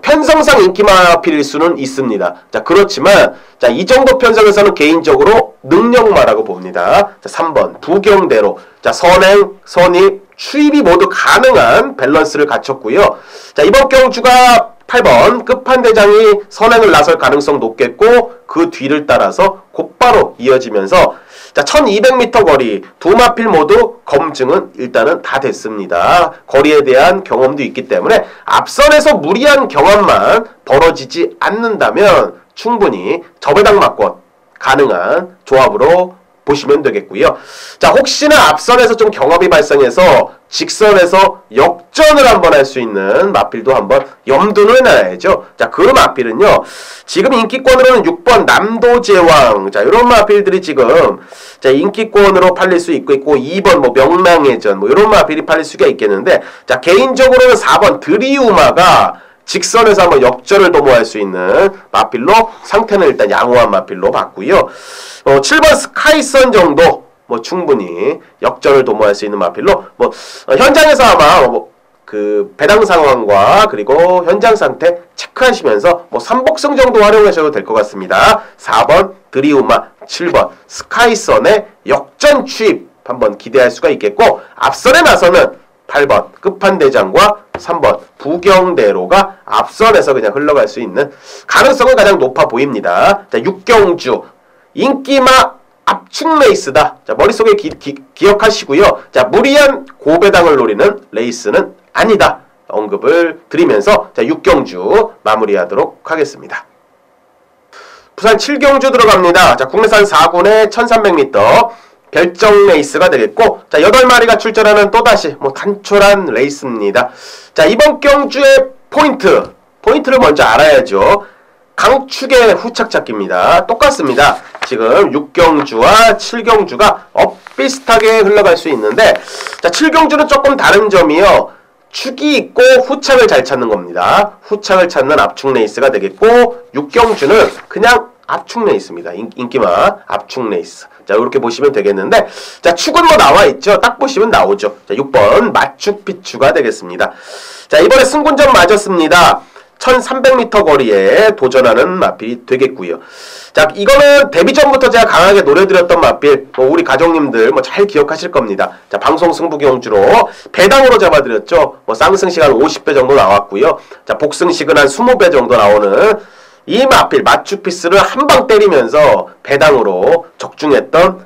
편성상 인기 마필일 수는 있습니다. 자, 그렇지만 자, 이 정도 편성에서는 개인적으로 능력마라고 봅니다. 자, 3번 부경대로. 자, 선행, 선입, 추입이 모두 가능한 밸런스를 갖췄고요. 자, 이번 경주가 8번 끝판대장이 선행을 나설 가능성 높겠고, 그 뒤를 따라서 곧바로 이어지면서 자, 1200m 거리 두 마필 모두 검증은 일단은 다 됐습니다. 거리에 대한 경험도 있기 때문에 앞선에서 무리한 경험만 벌어지지 않는다면 충분히 저배당 막권 가능한 조합으로 보시면 되겠고요. 자, 혹시나 앞선에서 좀 경험이 발생해서 직선에서 역전을 한번 할 수 있는 마필도 한번 염두를 놔야죠. 자, 그 마필은요, 지금 인기권으로는 6번 남도제왕, 자, 이런 마필들이 지금 자, 인기권으로 팔릴 수 있고 2번 뭐 명랑해전 뭐 이런 마필이 팔릴 수가 있겠는데, 자, 개인적으로는 4번 드리우마가 직선에서 한번 역전을 도모할 수 있는 마필로 상태는 일단 양호한 마필로 봤고요. 7번 스카이선 정도 뭐 충분히 역전을 도모할 수 있는 마필로 뭐 현장에서 아마 그 배당 상황과 그리고 현장 상태 체크하시면서 뭐 삼복승 정도 활용하셔도 될 것 같습니다. 4번 드리우마, 7번 스카이선의 역전 추입 한번 기대할 수가 있겠고, 앞선에 나서는 8번 끝판대장과 3번 부경대로가 앞선에서 그냥 흘러갈 수 있는 가능성은 가장 높아 보입니다. 자, 육경주 인기마 압축 레이스다. 자, 머릿속에 기억하시고요. 자, 무리한 고배당을 노리는 레이스는 아니다. 언급을 드리면서 자, 육경주 마무리하도록 하겠습니다. 부산 7경주 들어갑니다. 자, 국내산 4군의 1300m 결정 레이스가 되겠고, 자, 8마리가 출전하는 또다시 뭐 단촐한 레이스입니다. 자, 이번 경주의 포인트를 먼저 알아야죠. 강축의 후착 찾기입니다. 똑같습니다. 지금 6경주와 7경주가 비슷하게 흘러갈 수 있는데, 자, 7경주는 조금 다른 점이요. 축이 있고 후착을 잘 찾는 겁니다. 후착을 찾는 압축 레이스가 되겠고, 6경주는 그냥 압축 레이스입니다. 인기마 압축 레이스. 자, 이렇게 보시면 되겠는데, 자, 축은 뭐 나와 있죠. 딱 보시면 나오죠. 자, 6번 마추픽추가 되겠습니다. 자, 이번에 승군전 맞았습니다. 1300m 거리에 도전하는 마필이 되겠고요. 자, 이거는 데뷔 전부터 제가 강하게 노려드렸던 마필, 우리 가족님들 잘 기억하실 겁니다. 자, 방송 승부 경주로 배당으로 잡아드렸죠. 쌍승 시간 50배 정도 나왔고요. 자, 복승식은 한 20배 정도 나오는 이 마필 마추피스를 한 방 때리면서 배당으로 적중했던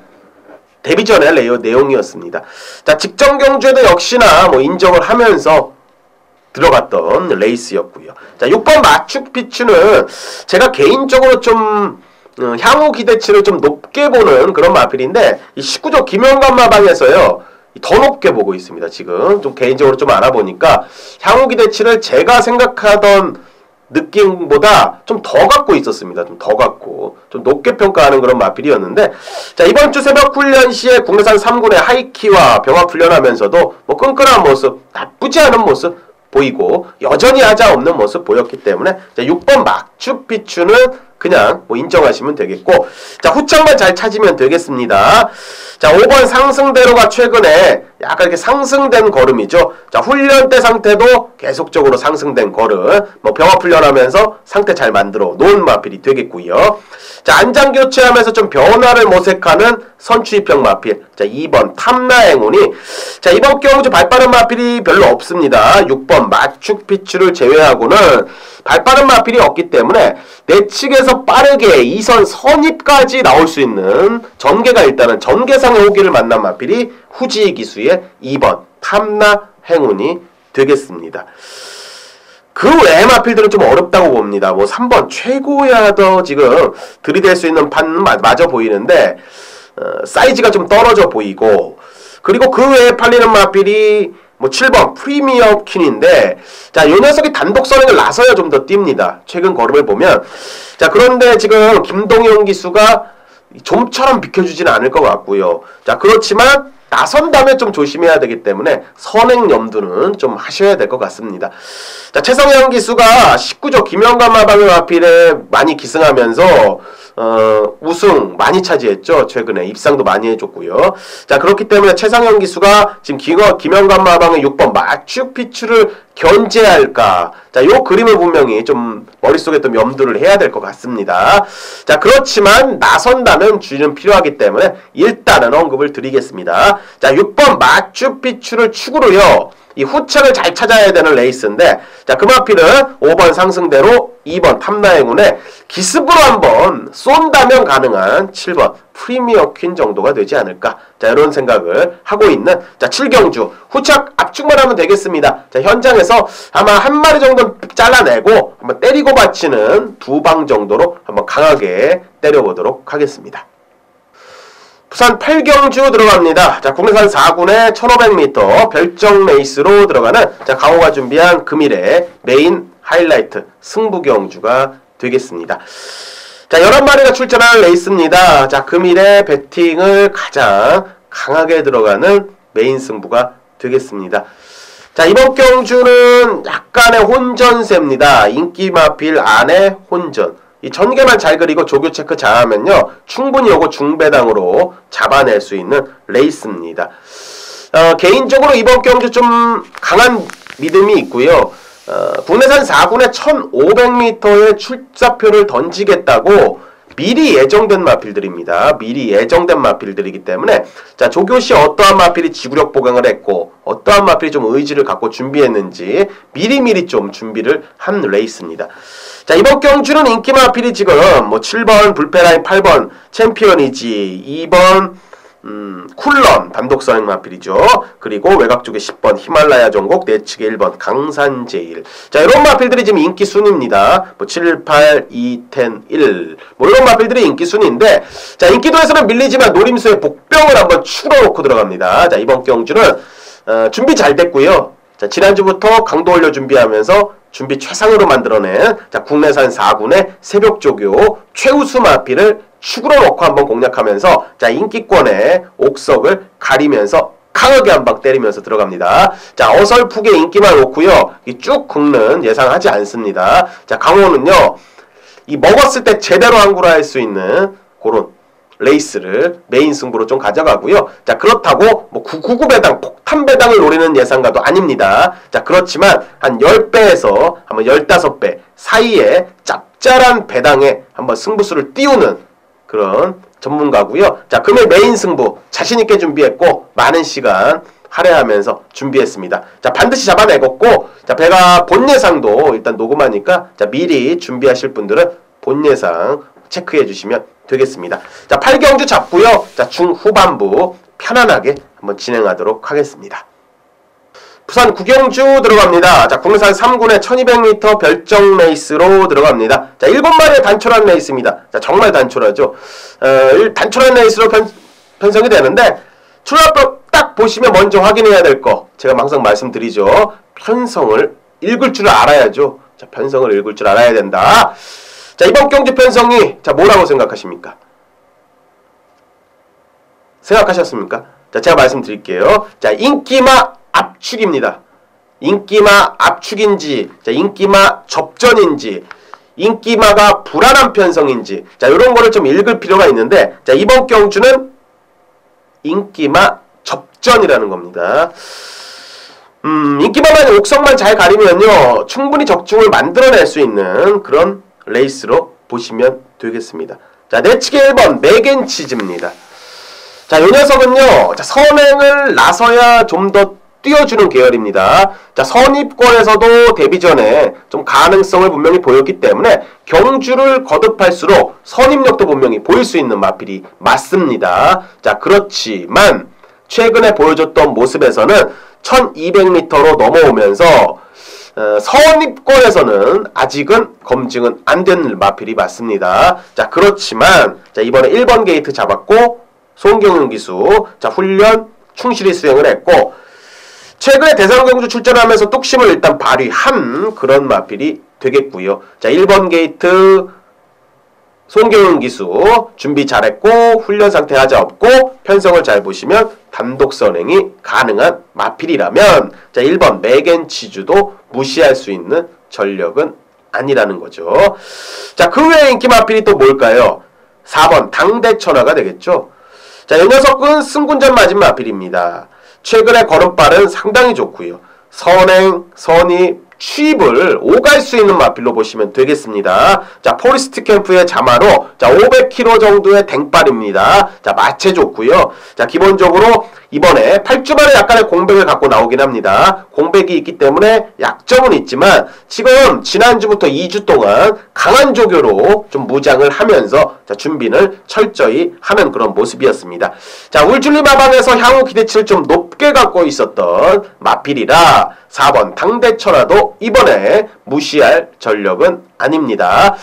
데뷔 전의 내용이었습니다. 자, 직전 경주에도 역시나 인정을 하면서 들어갔던 레이스였고요. 자, 6번 마추픽추는 제가 개인적으로 좀 향후 기대치를 좀 높게 보는 그런 마필인데, 이 19조 김영관 마방에서요 더 높게 보고 있습니다. 지금 좀 개인적으로 좀 알아보니까 향후 기대치를 제가 생각하던 느낌보다 좀 더 갖고 있었습니다. 좀 더 갖고 좀 높게 평가하는 그런 마필이었는데, 자, 이번 주 새벽 훈련 시에 국내산 3군의 하이키와 병합 훈련하면서도 끈끈한 모습, 나쁘지 않은 모습 보이고 여전히 하자 없는 모습 보였기 때문에, 자, 6번 마추픽추는 그냥 인정하시면 되겠고, 자, 후창만 잘 찾으면 되겠습니다. 자, 5번 상승대로가 최근에 약간 이렇게 상승된 걸음이죠. 자, 훈련 때 상태도 계속적으로 상승된 걸음, 병합 훈련하면서 상태 잘 만들어 놓은 마필이 되겠고요. 자, 안장 교체하면서 좀 변화를 모색하는 선추입형 마필. 자, 2번 탐라행운이, 자, 이번 경주 발빠른 마필이 별로 없습니다. 6번 마추픽추를 제외하고는 발빠른 마필이 없기 때문에 내측에서 빠르게 2선 선입까지 나올 수 있는 전개가 일단은 전개상의 호기를 만난 마필이 후지의 기수의 2번 탐나 행운이 되겠습니다. 그 외의 마필들은 좀 어렵다고 봅니다. 뭐 3번 최고야 더 지금 들이댈 수 있는 판은 마저 보이는데 사이즈가 좀 떨어져 보이고, 그리고 그 외에 팔리는 마필이 뭐 7번 프리미엄 퀸인데, 자, 요 녀석이 단독 선행을 나서야 좀 더 띕니다. 최근 걸음을 보면. 자, 그런데 지금 김동현 기수가 좀처럼 비켜주지는 않을 것 같고요. 자, 그렇지만 나선다면 좀 조심해야 되기 때문에 선행 염두는 좀 하셔야 될 것 같습니다. 자, 최성현 기수가 19조 김영관 마방의 마필에 많이 기승하면서 우승 많이 차지했죠. 최근에 입상도 많이 해줬고요. 자, 그렇기 때문에 최상현 기수가 지금 김영관 마방의 6번 마추픽추를 견제할까? 자, 요 그림을 분명히 좀 머릿속에 좀 염두를 해야 될 것 같습니다. 자, 그렇지만 나선다면 주의는 필요하기 때문에 일단은 언급을 드리겠습니다. 자, 6번 마추픽추를 축으로요, 이 후착을 잘 찾아야 되는 레이스인데, 자, 그 마필은 5번 상승대로 2번 탐나행운에 기습으로 한번 쏜다면 가능한 7번 프리미어 퀸 정도가 되지 않을까. 자, 이런 생각을 하고 있는, 자, 7경주 후착 압축만 하면 되겠습니다. 자, 현장에서 아마 한 마리 정도 잘라내고 한번 때리고 받치는 2방 정도로 한번 강하게 때려보도록 하겠습니다. 부산 8경주 들어갑니다. 자, 국내산 4군의 1500m 별정 레이스로 들어가는, 자, 강호가 준비한 금일의 메인 하이라이트 승부 경주가 되겠습니다. 자, 11마리가 출전하는 레이스입니다. 자, 금일의 배팅을 가장 강하게 들어가는 메인 승부가 되겠습니다. 자, 이번 경주는 약간의 혼전세입니다. 인기 마필 안에 혼전. 이 전개만 잘 그리고 조교 체크 잘하면요, 충분히 요거 중배당으로 잡아낼 수 있는 레이스입니다. 개인적으로 이번 경주 좀 강한 믿음이 있고요. 국내산 4군의 1500m의 출사표를 던지겠다고 미리 예정된 마필들입니다. 미리 예정된 마필들이기 때문에, 자, 조교시 어떠한 마필이 지구력 보강을 했고 어떠한 마필이 좀 의지를 갖고 준비했는지 미리미리 좀 준비를 한 레이스입니다. 자, 이번 경주는 인기 마필이 지금 뭐 7번 불페라인 8번 챔피언이지, 2번 쿨런 단독 선행 마필이죠. 그리고 외곽 쪽에 10번 히말라야 전곡, 내측에 1번 강산제일. 자, 이런 마필들이 지금 인기 순입니다. 뭐 7, 8, 2, 10, 1. 뭐 이런 마필들이 인기 순인데, 자, 인기도에서는 밀리지만 노림수의 복병을 한번 추러놓고 들어갑니다. 자, 이번 경주는 준비 잘 됐고요. 자, 지난주부터 강도 올려 준비하면서 준비 최상으로 만들어낸, 자, 국내산 4군의 새벽조교 최우수 마필을 축으로 놓고 한번 공략하면서, 자, 인기권의 옥석을 가리면서 강하게 한 방 때리면서 들어갑니다. 자, 어설프게 인기만 놓고요, 이 쭉 긁는 예상하지 않습니다. 자, 강호는요, 이 먹었을 때 제대로 항구라 할 수 있는 그런 레이스를 메인 승부로 좀 가져가고요. 자, 그렇다고 뭐 999배당, 폭탄 배당을 노리는 예상가도 아닙니다. 자, 그렇지만 한 10배에서 한번 15배 사이에 짭짤한 배당에 한번 승부수를 띄우는 그런 전문가고요. 자, 금일 메인 승부 자신있게 준비했고 많은 시간 할애하면서 준비했습니다. 자, 반드시 잡아내겠고, 자, 배가 본 예상도 일단 녹음하니까, 자, 미리 준비하실 분들은 본 예상 체크해 주시면 되겠습니다. 자, 8경주 잡고요. 자, 중후반부 편안하게 한번 진행하도록 하겠습니다. 부산 9경주 들어갑니다. 자, 국내산 3군의 1200m 별정 레이스로 들어갑니다. 자, 7마리의 단촐한 레이스입니다. 자, 정말 단촐하죠. 단촐한 레이스로 편성이 되는데, 출발법 딱 보시면 먼저 확인해야 될 거, 제가 항상 말씀드리죠. 편성을 읽을 줄 알아야죠. 자, 편성을 읽을 줄 알아야 된다. 자, 이번 경주 편성이, 자, 뭐라고 생각하십니까? 생각하셨습니까? 자, 제가 말씀드릴게요. 자, 인기마 압축입니다. 인기마 압축인지, 자, 인기마 접전인지, 인기마가 불안한 편성인지, 자, 요런 거를 좀 읽을 필요가 있는데, 자, 이번 경주는 인기마 접전이라는 겁니다. 인기마만 옥석만 잘 가리면요, 충분히 적중을 만들어낼 수 있는 그런 레이스로 보시면 되겠습니다. 자, 내측의 1번 맥앤치즈입니다. 자, 요 녀석은요, 자, 선행을 나서야 좀 더 띄워주는 계열입니다. 자, 선입권에서도 데뷔전에 좀 가능성을 분명히 보였기 때문에 경주를 거듭할수록 선입력도 분명히 보일 수 있는 마필이 맞습니다. 자, 그렇지만 최근에 보여줬던 모습에서는 1200m로 넘어오면서 선입권에서는 아직은 검증은 안 된 마필이 맞습니다. 자, 그렇지만 자, 이번에 1번 게이트 잡았고 송경윤 기수 자, 훈련 충실히 수행을 했고 최근에 대상경주 출전하면서 뚝심을 일단 발휘한 그런 마필이 되겠고요. 자, 1번 게이트 송경윤 기수 준비 잘했고 훈련 상태 하자 없고 편성을 잘 보시면 단독 선행이 가능한 마필이라면 자, 1번 맥앤치즈도 무시할 수 있는 전력은 아니라는 거죠. 자, 그 외에 인기 마필이 또 뭘까요? 4번 당대천하가 되겠죠. 자, 이 녀석은 승군전 맞은 마필입니다. 최근에 걸음발은 상당히 좋고요. 선행, 선입, 취입을 오갈 수 있는 마필로 보시면 되겠습니다. 자, 포리스트 캠프의 자마로 자, 500kg 정도의 댕발입니다. 자, 마체 좋고요. 자, 기본적으로 이번에 8주 만에 약간의 공백을 갖고 나오긴 합니다. 공백이 있기 때문에 약점은 있지만 지금 지난주부터 2주 동안 강한 조교로 좀 무장을 하면서 자, 준비를 철저히 하는 그런 모습이었습니다. 자, 울줄리 마방에서 향후 기대치를 좀 높게 갖고 있었던 마필이라 4번 당대천하도 이번에 무시할 전력은 아닙니다.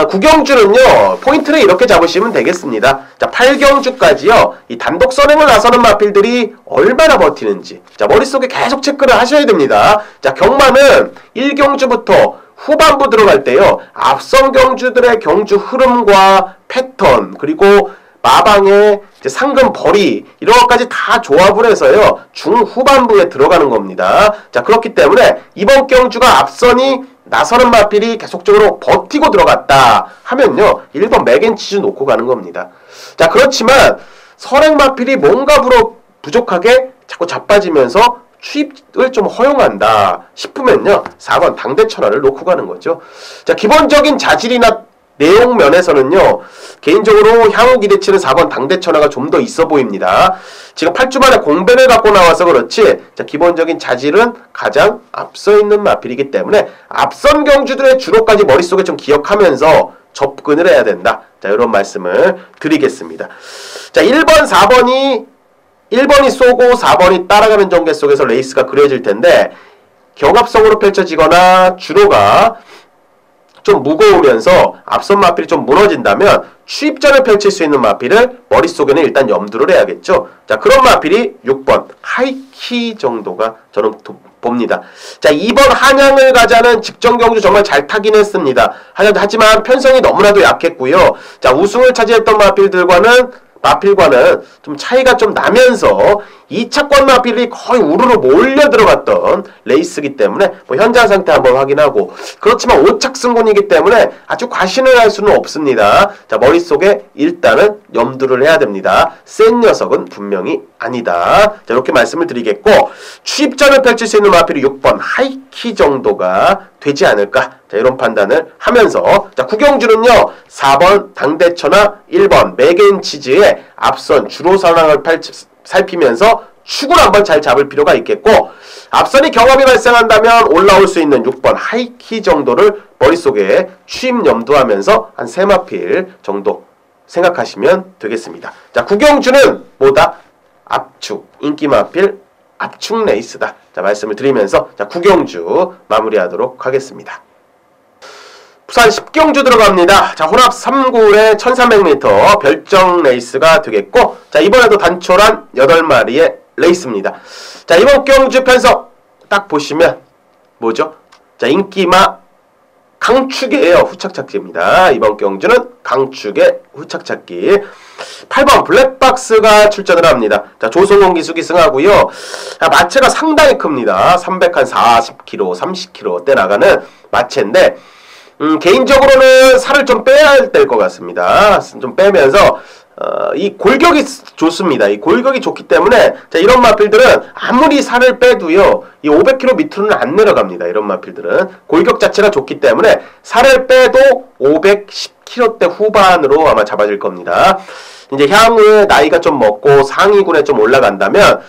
구경주는요, 포인트를 이렇게 잡으시면 되겠습니다. 자, 8경주까지요, 이 단독 선행을 나서는 마필들이 얼마나 버티는지, 자, 머릿속에 계속 체크를 하셔야 됩니다. 자, 경마는 1경주부터 후반부 들어갈 때요, 앞선 경주들의 경주 흐름과 패턴, 그리고 마방의 상금 벌이 이런 것까지 다 조합을 해서요 중후반부에 들어가는 겁니다. 자, 그렇기 때문에 이번 경주가 앞선이 나서는 마필이 계속적으로 버티고 들어갔다 하면요 1번 맥앤치즈 놓고 가는 겁니다. 자, 그렇지만 선행 마필이 뭔가 부족하게 자꾸 자빠지면서 취입을 좀 허용한다 싶으면요 4번 당대천하를 놓고 가는 거죠. 자, 기본적인 자질이나 내용 면에서는요 개인적으로 향후 기대치는 4번 당대천하가 좀 더 있어 보입니다. 지금 8주 만에 공백을 갖고 나와서 그렇지 자, 기본적인 자질은 가장 앞서 있는 마필이기 때문에 앞선 경주들의 주로까지 머릿속에 좀 기억하면서 접근을 해야 된다. 자, 이런 말씀을 드리겠습니다. 자, 1번이 쏘고 4번이 따라가는 전개 속에서 레이스가 그려질 텐데 경합성으로 펼쳐지거나 주로가 좀 무거우면서 앞선 마필이 좀 무너진다면 취입전을 펼칠 수 있는 마필을 머릿속에는 일단 염두를 해야겠죠. 자, 그런 마필이 6번 하이키 정도가 저는 봅니다. 자, 2번 한양을 가자는 직전 경주 정말 잘 타긴 했습니다. 하지만 편성이 너무나도 약했고요. 자, 우승을 차지했던 마필과는 좀 차이가 좀 나면서 2차권 마필이 거의 우르르 몰려 들어갔던 레이스이기 때문에 뭐 현장 상태 한번 확인하고 그렇지만 5착 승군이기 때문에 아주 과신을 할 수는 없습니다. 자, 머릿속에 일단은 염두를 해야 됩니다. 센 녀석은 분명히 아니다. 자, 이렇게 말씀을 드리겠고 취입전을 펼칠 수 있는 마필이 6번 하이키 정도가 되지 않을까. 자, 이런 판단을 하면서 자, 구경주는요 4번 당대천하 1번 맥앤치즈의 앞선 주로 상황을 살피면서 축을 한번 잘 잡을 필요가 있겠고 앞선이 경험이 발생한다면 올라올 수 있는 6번 하이키 정도를 머릿속에 취입 염두하면서 한 3마필 정도 생각하시면 되겠습니다. 자, 구경주는 뭐다? 압축, 인기마필, 압축 레이스다. 자, 말씀을 드리면서 자, 구경주 마무리하도록 하겠습니다. 부산 10경주 들어갑니다. 자, 혼합 3굴에 1300m 별정 레이스가 되겠고 자, 이번에도 단촐한 8마리의 레이스입니다. 자, 이번 경주 편성 딱 보시면 뭐죠? 자, 인기마 강축이에요. 후착착기입니다. 이번 경주는 강축의 후착착기 8번 블랙박스가 출전을 합니다. 자, 조성원 기수기 승하고요. 자, 마체가 상당히 큽니다. 340kg, 30kg 대 나가는 마체인데 개인적으로는 살을 좀 빼야 될 것 같습니다. 좀 빼면서 이 골격이 좋습니다. 이 골격이 좋기 때문에 자, 이런 마필들은 아무리 살을 빼도요 이 500kg 밑으로는 안 내려갑니다. 이런 마필들은 골격 자체가 좋기 때문에 살을 빼도 510kg대 후반으로 아마 잡아질 겁니다. 이제 향후에 나이가 좀 먹고 상위군에 좀 올라간다면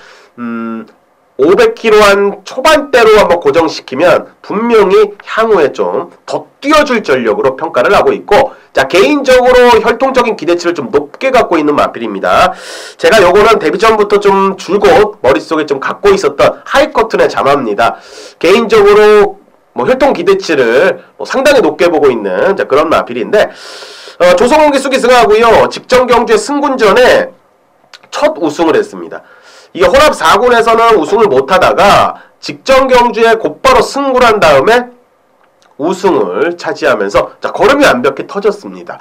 500km 한 초반대로 한번 고정시키면 분명히 향후에 좀 더 뛰어줄 전력으로 평가를 하고 있고, 자, 개인적으로 혈통적인 기대치를 좀 높게 갖고 있는 마필입니다. 제가 요거는 데뷔 전부터 좀 줄곧 머릿속에 좀 갖고 있었던 하이커튼의 자마입니다. 개인적으로 뭐 혈통 기대치를 뭐 상당히 높게 보고 있는 자, 그런 마필인데, 조성웅 기수기 승하고요. 직전 경주의 승군전에 첫 우승을 했습니다. 이게 혼합 4군에서는 우승을 못하다가 직전 경주에 곧바로 승구를 한 다음에 우승을 차지하면서 자, 걸음이 완벽히 터졌습니다.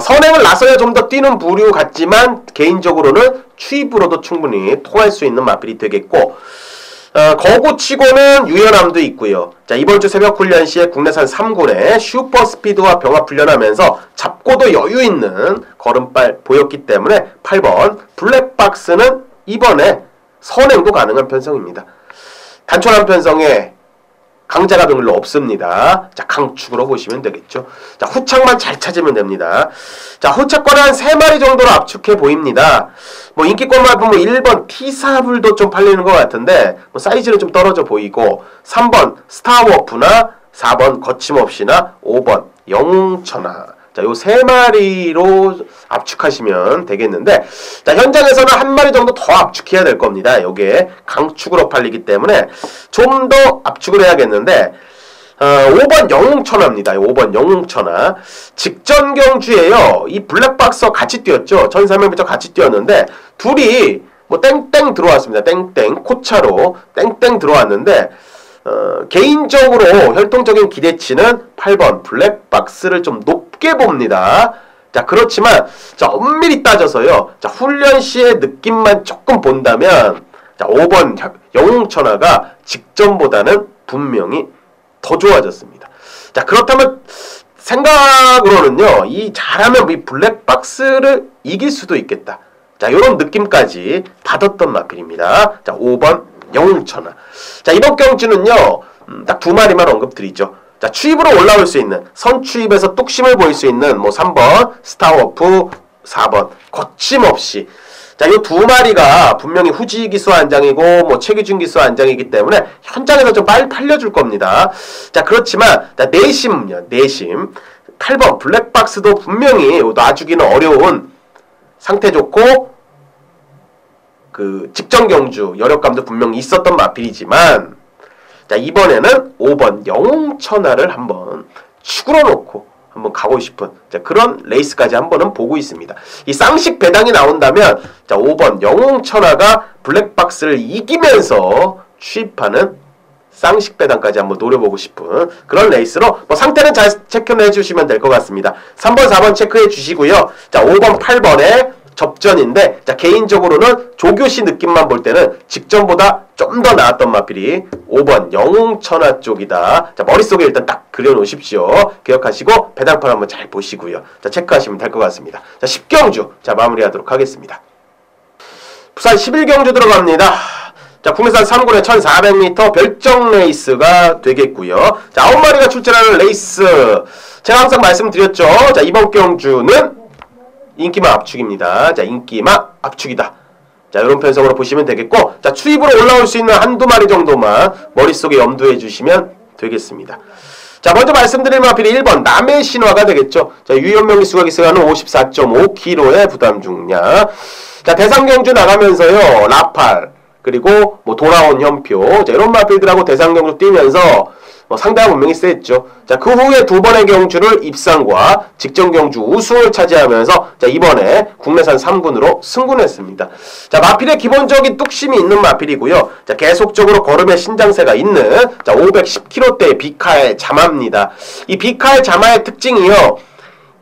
선행을 나서야 좀 더 뛰는 부류 같지만 개인적으로는 추입으로도 충분히 통할 수 있는 마필이 되겠고, 거구치고는 유연함도 있고요. 자, 이번주 새벽 훈련 시에 국내산 3군의 슈퍼스피드와 병합 훈련하면서 잡고도 여유있는 걸음발 보였기 때문에 8번 블랙박스는 이번에 선행도 가능한 편성입니다. 단촐한 편성에 강자가 별로 없습니다. 자, 강축으로 보시면 되겠죠. 자, 후착만 잘 찾으면 됩니다. 자, 후착권을 한 3마리 정도로 압축해 보입니다. 뭐 인기권만 보면 1번 티사블도 좀 팔리는 것 같은데 뭐 사이즈는 좀 떨어져 보이고, 3번 스타워프나 4번 거침없이나 5번 영웅천하, 자, 요 3마리로 압축하시면 되겠는데, 자, 현장에서는 한 마리 정도 더 압축해야 될 겁니다. 요게 강축으로 팔리기 때문에 좀 더 압축을 해야겠는데, 5번 영웅천하입니다. 5번 영웅천하. 직전 경주에요. 이 블랙박스와 같이 뛰었죠. 1300m 같이 뛰었는데, 둘이 뭐 땡땡 들어왔습니다. 땡땡. 코차로 땡땡 들어왔는데, 개인적으로 혈통적인 기대치는 8번 블랙박스를 좀 높게 봅니다. 자, 그렇지만 자, 엄밀히 따져서요. 자, 훈련 시의 느낌만 조금 본다면 자, 5번 영웅천하가 직전보다는 분명히 더 좋아졌습니다. 자, 그렇다면 생각으로는요. 이 잘하면 이 블랙박스를 이길 수도 있겠다. 자, 요런 느낌까지 받았던 마필입니다. 자, 5번 영웅천하. 자, 이번 경주는요, 딱 2마리만 언급드리죠. 자, 추입으로 올라올 수 있는, 선추입에서 뚝심을 보일 수 있는, 뭐, 3번, 스타워프, 4번, 거침없이. 자, 이 2마리가 분명히 후지 기수 안장이고, 뭐, 최기준 기수 안장이기 때문에, 현장에서 좀 빨리 팔려줄 겁니다. 자, 그렇지만, 자, 내심은요, 내심. 8번, 블랙박스도 분명히 놔주기는 어려운 상태 좋고, 그 직전 경주 여력감도 분명히 있었던 마필이지만, 자, 이번에는 5번 영웅천하를 한번 축으로 놓고 한번 가고 싶은 자, 그런 레이스까지 한번은 보고 있습니다. 이 쌍식 배당이 나온다면 자, 5번 영웅천하가 블랙박스를 이기면서 취입하는 쌍식 배당까지 한번 노려보고 싶은 그런 레이스로 뭐 상태는 잘 체크해 주시면 될 것 같습니다. 3번 4번 체크해 주시고요. 자, 5번 8번에 접전인데, 자, 개인적으로는 조교시 느낌만 볼 때는 직전보다 좀 더 나았던 마필이 5번 영웅천하 쪽이다. 자, 머릿속에 일단 딱 그려놓으십시오. 기억하시고 배당판 한번 잘 보시고요. 자, 체크하시면 될 것 같습니다. 자, 10경주 자, 마무리하도록 하겠습니다. 부산 11경주 들어갑니다. 자, 국내산 3군의 1400m 별정 레이스가 되겠고요. 자, 9마리가 출전하는 레이스. 제가 항상 말씀드렸죠. 자, 이번 경주는 인기마 압축입니다. 자, 인기마 압축이다. 자, 이런 편성으로 보시면 되겠고, 자, 추입으로 올라올 수 있는 한두 마리 정도만 머릿속에 염두해 주시면 되겠습니다. 자, 먼저 말씀드릴 마필이 1번 남의 신화가 되겠죠. 자, 유연명 기수가 기승하는 54.5kg의 부담 중량. 자, 대상경주 나가면서요, 라팔, 그리고 뭐 돌아온 현표, 자, 이런 마필들하고 대상경주 뛰면서 상대가 분명히 셌죠. 자, 그 후에 2번의 경주를 입상과 직전 경주 우승을 차지하면서 자, 이번에 국내산 3군으로 승군했습니다. 자, 마필의 기본적인 뚝심이 있는 마필이고요. 자, 계속적으로 걸음의 신장세가 있는 자, 510kg대의 비카의 자마입니다. 이 비카의 자마의 특징이요.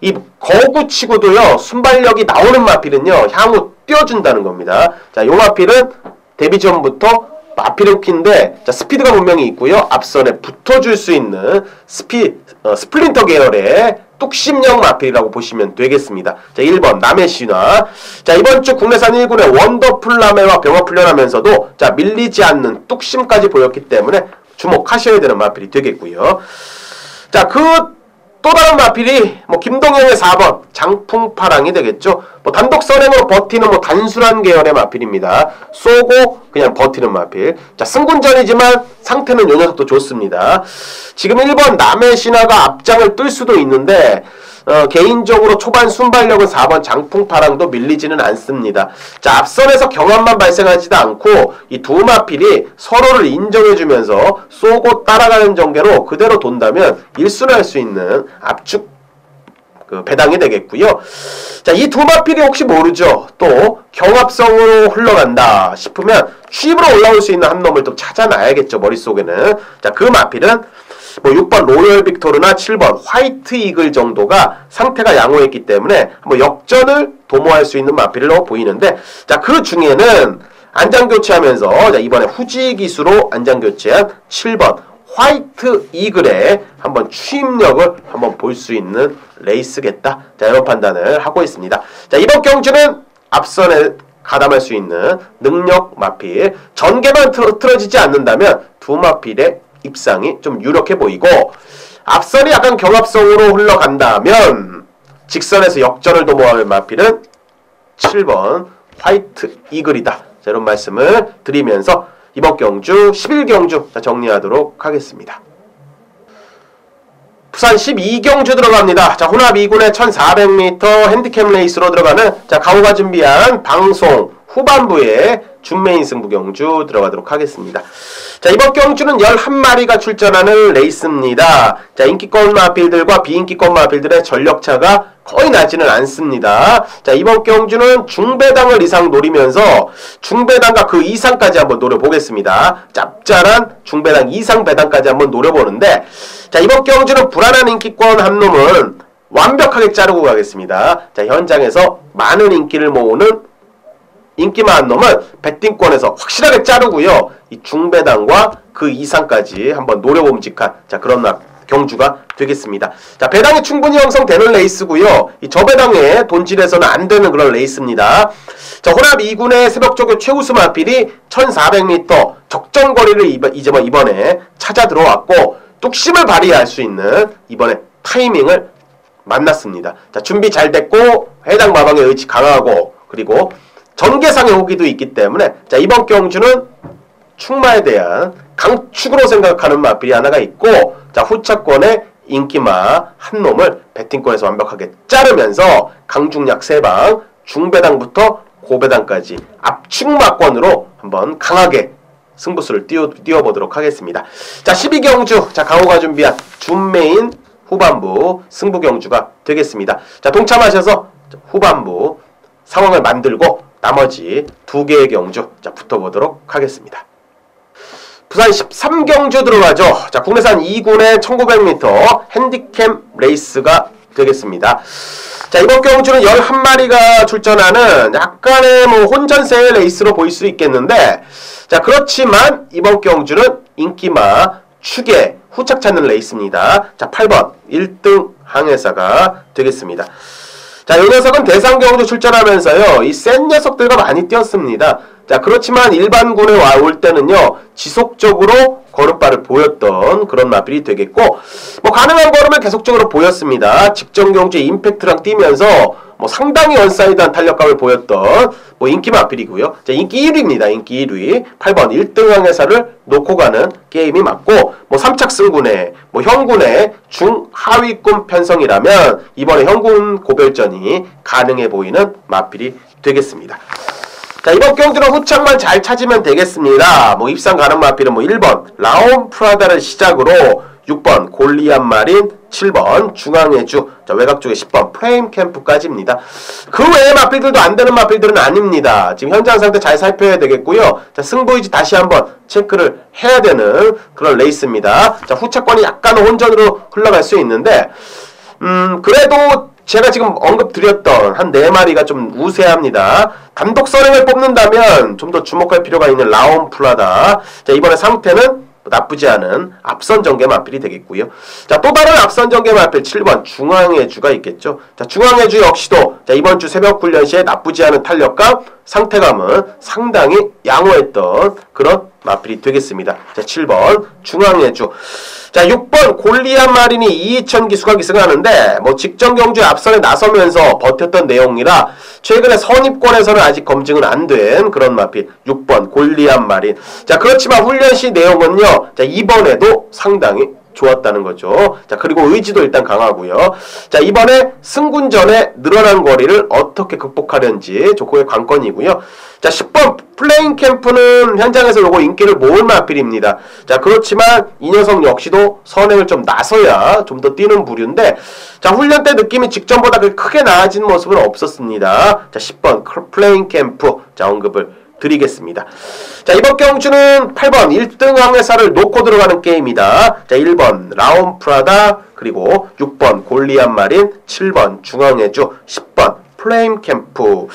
이 거구치고도요. 순발력이 나오는 마필은요. 향후 뛰어준다는 겁니다. 자, 요 마필은 데뷔 전부터 마필은 퀸데 자, 스피드가 분명히 있고요. 앞선에 붙어줄 수 있는 스플린터 계열의 뚝심형 마필이라고 보시면 되겠습니다. 자, 1번 남의 신화. 자, 이번 주 국내산 1군의 원더풀 남해와 병합 훈련하면서도 자, 밀리지 않는 뚝심까지 보였기 때문에 주목하셔야 되는 마필이 되겠고요. 자, 그 또 다른 마필이 김동영의 4번 장풍파랑이 되겠죠. 단독 선행으로 버티는 단순한 계열의 마필입니다. 쏘고 그냥 버티는 마필. 자, 승군전이지만 상태는 요 녀석도 좋습니다. 지금 1번 남의 신화가 앞장을 뜰 수도 있는데 개인적으로 초반 순발력은 4번 장풍파랑도 밀리지는 않습니다. 자, 앞선에서 경험만 발생하지도 않고 이 두 마필이 서로를 인정해주면서 쏘고 따라가는 전개로 그대로 돈다면 1순할 수 있는 압축 배당이 되겠고요. 자, 이 두 마필이 혹시 모르죠. 또 경합성으로 흘러간다 싶으면 취입으로 올라올 수 있는 한 놈을 또 찾아놔야겠죠. 머릿속에는. 자, 그 마필은 6번 로열 빅토르나 7번 화이트 이글 정도가 상태가 양호했기 때문에 역전을 도모할 수 있는 마필로 보이는데, 자, 그 중에는 안장 교체하면서, 자, 이번에 후지 기수로 안장 교체한 7번 화이트 이글의 한번 추임력을 한번 볼 수 있는 레이스겠다. 자, 이런 판단을 하고 있습니다. 자, 이번 경주는 앞선에 가담할 수 있는 능력 마필, 전개만 틀어지지 않는다면 두 마필의 입상이 좀 유력해 보이고, 앞선이 약간 경합성으로 흘러간다면 직선에서 역전을 도모할 마필은 7번 화이트 이글이다. 자, 이런 말씀을 드리면서 이번 경주 11경주 정리하도록 하겠습니다. 부산 12경주 들어갑니다. 자, 혼합 2군의 1400m 핸디캡 레이스로 들어가는, 자, 가오가 준비한 방송 후반부에 준메인 승부 경주 들어가도록 하겠습니다. 자, 이번 경주는 11마리가 출전하는 레이스입니다. 자, 인기권 마필들과 비인기권 마필들의 전력차가 거의 나지는 않습니다. 자, 이번 경주는 중배당을 이상 노리면서 중배당과 그 이상까지 한번 노려보겠습니다. 짭짤한 중배당 이상 배당까지 한번 노려보는데, 자, 이번 경주는 불안한 인기권 한 놈은 완벽하게 자르고 가겠습니다. 자, 현장에서 많은 인기를 모으는 인기만 한 놈은 배팅권에서 확실하게 자르고요. 이 중배당과 그 이상까지 한번 노려봄직한, 자, 그런 경주가 되겠습니다. 자, 배당이 충분히 형성되는 레이스고요. 이 저배당의 돈질에서는 안 되는 그런 레이스입니다. 자, 혼합 2군의 새벽조교 최우수 마필이 1400m 적정거리를 이번에 찾아 들어왔고, 뚝심을 발휘할 수 있는 이번에 타이밍을 만났습니다. 자, 준비 잘 됐고 해당 마방의 의지 강하고, 그리고 전개상의 호기도 있기 때문에, 자, 이번 경주는 충마에 대한 강축으로 생각하는 마필이 하나가 있고, 자, 후차권의 인기마 한 놈을 배팅권에서 완벽하게 자르면서 강중약 3방, 중배당부터 고배당까지 압축마권으로 한번 강하게 승부수를 띄워보도록 하겠습니다. 자, 12경주, 자, 강호가 준비한 준메인 후반부 승부 경주가 되겠습니다. 자, 동참하셔서 후반부 상황을 만들고 나머지 2개의 경주, 자, 붙어보도록 하겠습니다. 부산 13경주 들어가죠. 자, 국내산 2군의 1900m 핸디캡 레이스가 되겠습니다. 자, 이번 경주는 11마리가 출전하는 약간의 혼전세의 레이스로 보일 수 있겠는데, 자, 그렇지만 이번 경주는 인기마 축에 후착 찾는 레이스입니다. 자, 8번 1등 항해사가 되겠습니다. 자, 이 녀석은 대상경주 출전하면서요, 이 센 녀석들과 많이 뛰었습니다. 자, 그렇지만 일반군에 올 때는요, 지속적으로 걸음발을 보였던 그런 마필이 되겠고, 가능한 걸음을 계속적으로 보였습니다. 직전 경주에 임팩트랑 뛰면서 상당히 원사이드한 탄력감을 보였던 인기 마필이고요. 자, 인기 1위입니다. 인기 1위. 8번 1등 항해사를 놓고 가는 게임이 맞고, 3착 승군의 형군의 중하위권 편성이라면 이번에 형군 고별전이 가능해 보이는 마필이 되겠습니다. 자, 이번 경주는 후착만 잘 찾으면 되겠습니다. 입상 가능 마필은 1번 라온 프라다를 시작으로 6번 골리앗 마린, 7번 중앙해주, 자, 외곽 쪽에 10번 프레임 캠프까지입니다. 그 외의 마필들도 안 되는 마필들은 아닙니다. 지금 현장 상태 잘 살펴야 되겠고요. 자, 승부의지 다시 한번 체크를 해야 되는 그런 레이스입니다. 자, 후차권이 약간 혼전으로 흘러갈 수 있는데, 그래도 제가 지금 언급드렸던 한 4마리가 좀 우세합니다. 단독 선행을 뽑는다면 좀 더 주목할 필요가 있는 라온 프라다. 자, 이번에 상태는 나쁘지 않은 앞선 전개 마필이 되겠고요. 자, 또 다른 앞선 전개 마필 7번 중앙해주가 있겠죠. 자, 중앙해주 역시도, 자, 이번 주 새벽 훈련 시에 나쁘지 않은 탄력감, 상태감은 상당히 양호했던 그런 마필이 되겠습니다. 자, 7번 중앙예주. 자, 6번 골리앗 마린이 2,000기 수가기승을 하는데 뭐 직전 경주에 앞선에 나서면서 버텼던 내용이라 최근에 선입권에서는 아직 검증은 안 된 그런 마필 6번 골리앗 마린. 자, 그렇지만 훈련 시 내용은요. 자, 이번에도 상당히 좋았다는 거죠. 자, 그리고 의지도 일단 강하고요. 자, 이번에 승군 전에 늘어난 거리를 어떻게 극복하려는지 조금의 관건이고요. 자, 10번 플레인 캠프는 현장에서 요거 인기를 모을 마필입니다. 자, 그렇지만 이 녀석 역시도 선행을 좀 나서야 좀 더 뛰는 부류인데, 자, 훈련 때 느낌이 직전보다 그렇게 크게 나아진 모습은 없었습니다. 자, 10번 플레인 캠프. 자, 언급을 드리겠습니다. 자, 이번 경주는 8번 1등 항해사를 놓고 들어가는 게임이다. 자, 1번 라온 프라다, 그리고 6번 골리앗 마린, 7번 중앙해주, 10번 플레임 캠프.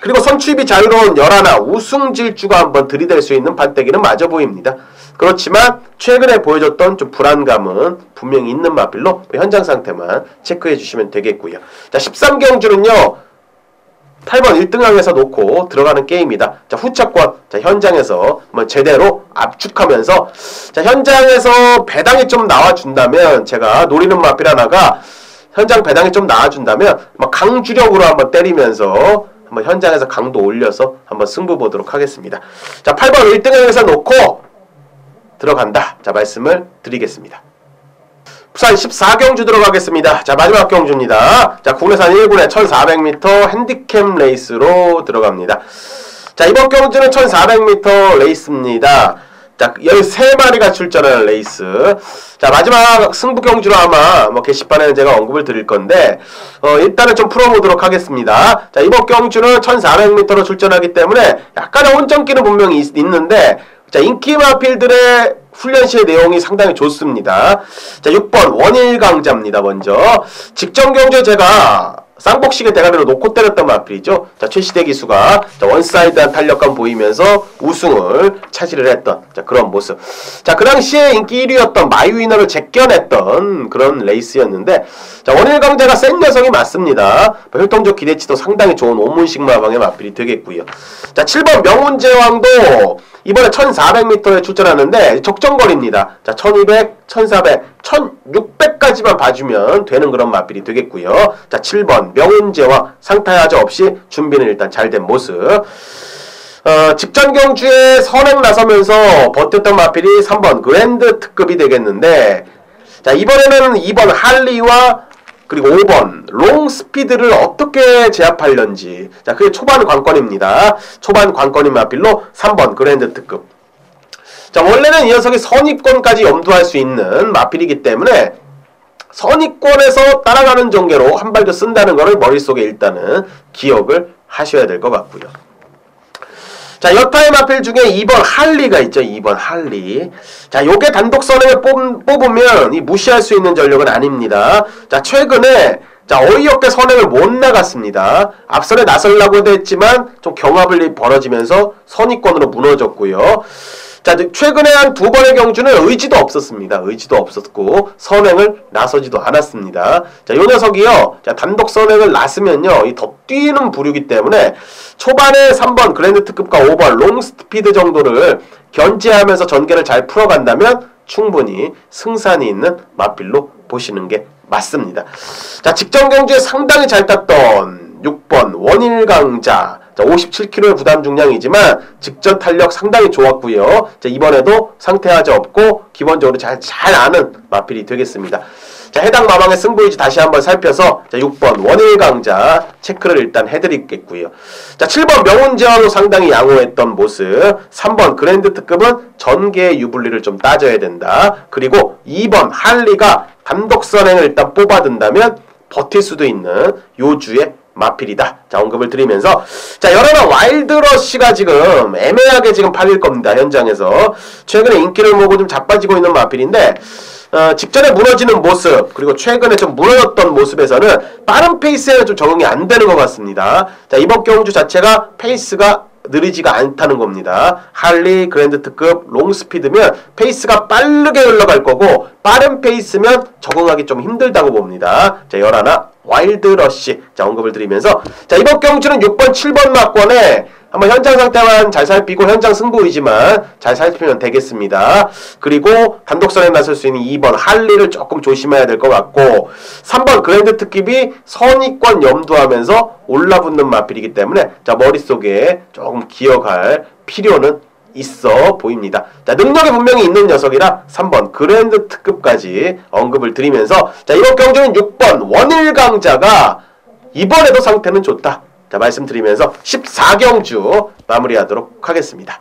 그리고 선출입이 자유로운 11 우승 질주가 한번 들이댈 수 있는 판때기는 맞아 보입니다. 그렇지만 최근에 보여줬던 좀 불안감은 분명히 있는 마필로 현장 상태만 체크해 주시면 되겠고요. 자, 13경주는요. 8번 1등항에서 놓고 들어가는 게임이다. 자, 후차권. 자, 현장에서 뭐 제대로 압축하면서, 자, 현장에서 배당이 좀 나와준다면, 제가 노리는 마필 하나가 현장 배당이 좀 나와준다면 뭐 강주력으로 한번 때리면서 한번 현장에서 강도 올려서 한번 승부 보도록 하겠습니다. 자, 8번 1등항에서 놓고 들어간다. 자, 말씀을 드리겠습니다. 부산 14경주 들어가겠습니다. 자, 마지막 경주입니다. 자, 국내산 1군의 1400m 핸디캡 레이스로 들어갑니다. 자, 이번 경주는 1400m 레이스입니다. 자, 13마리가 출전하는 레이스. 자, 마지막 승부 경주로 아마 뭐 게시판에는 제가 언급을 드릴 건데, 일단은 좀 풀어보도록 하겠습니다. 자, 이번 경주는 1400m로 출전하기 때문에 약간의 혼전기는 분명히 있는데, 자, 인기 마필들의 훈련 시의 내용이 상당히 좋습니다. 자, 6번 원일 강자입니다. 먼저 직전 경주에 제가 쌍복식의 대가리로 놓고 때렸던 마필이죠. 자, 최시대 기수가 자, 원사이드한 탄력감 보이면서 우승을 차지를 했던 자, 그런 모습. 자, 그 당시에 인기 1위였던 마이위너를 제껴냈던 그런 레이스였는데, 자, 원일 강자가 센 녀석이 맞습니다. 혈통적 기대치도 상당히 좋은 오문식마방의 마필이 되겠고요. 자, 7번 명운제왕도 이번에 1400m에 출전하는데 적정거리입니다. 자, 1200, 1400, 1600까지만 봐주면 되는 그런 마필이 되겠고요. 자, 7번 명운제왕 상타야자 없이 준비는 일단 잘 된 모습. 직전 경주에 선행 나서면서 버텼던 마필이 3번 그랜드 특급이 되겠는데, 자, 이번에는 2번 할리와 그리고 5번 롱스피드를 어떻게 제압하려는지. 자, 그게 초반 관건입니다. 초반 관건인 마필로 3번 그랜드 특급. 자, 원래는 이 녀석이 선입권까지 염두할 수 있는 마필이기 때문에 선입권에서 따라가는 전개로 한 발 더 쓴다는 거를 머릿속에 일단은 기억을 하셔야 될 것 같고요. 자, 여타의 마필 중에 2번 할리가 있죠. 2번 할리. 자, 요게 단독 선행을 뽑으면 이 무시할 수 있는 전력은 아닙니다. 자, 최근에 자, 어이없게 선행을 못 나갔습니다. 앞선에 나서려고 했지만 좀 경합을 벌어지면서 선입권으로 무너졌고요. 자, 최근에 한 2번의 경주는 의지도 없었습니다. 의지도 없었고 선행을 나서지도 않았습니다. 자, 요 녀석이요. 자, 단독 선행을 났으면요. 이 더 뛰는 부류이기 때문에 초반에 3번 그랜드 특급과 5번 롱스피드 정도를 견제하면서 전개를 잘 풀어간다면 충분히 승산이 있는 마필로 보시는 게 맞습니다. 자, 직전 경주에 상당히 잘 탔던 6번 원일강자. 자, 57kg의 부담 중량이지만 직전 탄력 상당히 좋았고요. 자, 이번에도 상태하자 없고 기본적으로 잘 아는 마필이 되겠습니다. 자, 해당 마방의 승부의지 다시 한번 살펴서 자, 6번 원일강자 체크를 일단 해드리겠고요. 자, 7번 명운제왕도 상당히 양호했던 모습. 3번 그랜드 특급은 전개의 유불리를 좀 따져야 된다. 그리고 2번 할리가 단독 선행을 일단 뽑아둔다면 버틸 수도 있는 요주의 마필이다. 자, 언급을 드리면서 자, 여러나 와일드러쉬가 지금 애매하게 지금 팔릴 겁니다. 현장에서 최근에 인기를 모으고 좀 자빠지고 있는 마필인데, 직전에 무너지는 모습, 그리고 최근에 좀 무너졌던 모습에서는 빠른 페이스에는 좀 적응이 안 되는 것 같습니다. 자, 이번 경주 자체가 페이스가 느리지가 않다는 겁니다. 할리, 그랜드 특급, 롱스피드면 페이스가 빠르게 흘러갈 거고, 빠른 페이스면 적응하기 좀 힘들다고 봅니다. 자, 11 와일드러쉬. 자, 언급을 드리면서 자, 이번 경주는 6번, 7번 막권에 한번 현장 상태만 잘 살피고 현장 승부 의지만 잘 살피면 되겠습니다. 그리고 단독선에 나설 수 있는 2번 할리를 조금 조심해야 될 것 같고 3번 그랜드 특집이 선의권 염두하면서 올라붙는 마필이기 때문에 자 머릿속에 조금 기억할 필요는 있어 보입니다. 자 능력이 분명히 있는 녀석이라 3번 그랜드 특급까지 언급을 드리면서 자 이번 경주는 6번 원일강자가 이번에도 상태는 좋다. 자 말씀드리면서 14경주 마무리하도록 하겠습니다.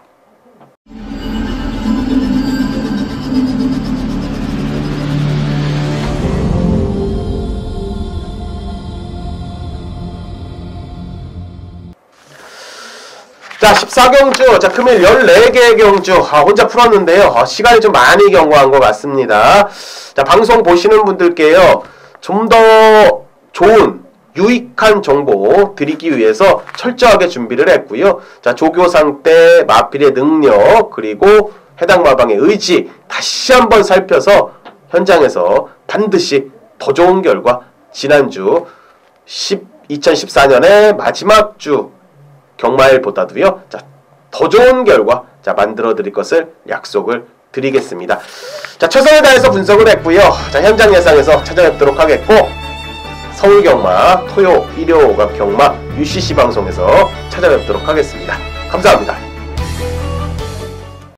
자 14경주 자 금일 14개의 경주 혼자 풀었는데요. 시간이 좀 많이 경과한 것 같습니다. 자 방송 보시는 분들께요 좀 더 좋은 유익한 정보 드리기 위해서 철저하게 준비를 했고요. 자 조교상 때 마필의 능력 그리고 해당 마방의 의지 다시 한번 살펴서 현장에서 반드시 더 좋은 결과 지난주 2014년의 마지막 주 경마일보다도요. 자, 더 좋은 결과 자 만들어 드릴 것을 약속을 드리겠습니다. 자 최선을 다해서 분석을 했고요. 자 현장 예상에서 찾아뵙도록 하겠고 서울경마 토요 일요일간 경마 UCC 방송에서 찾아뵙도록 하겠습니다. 감사합니다.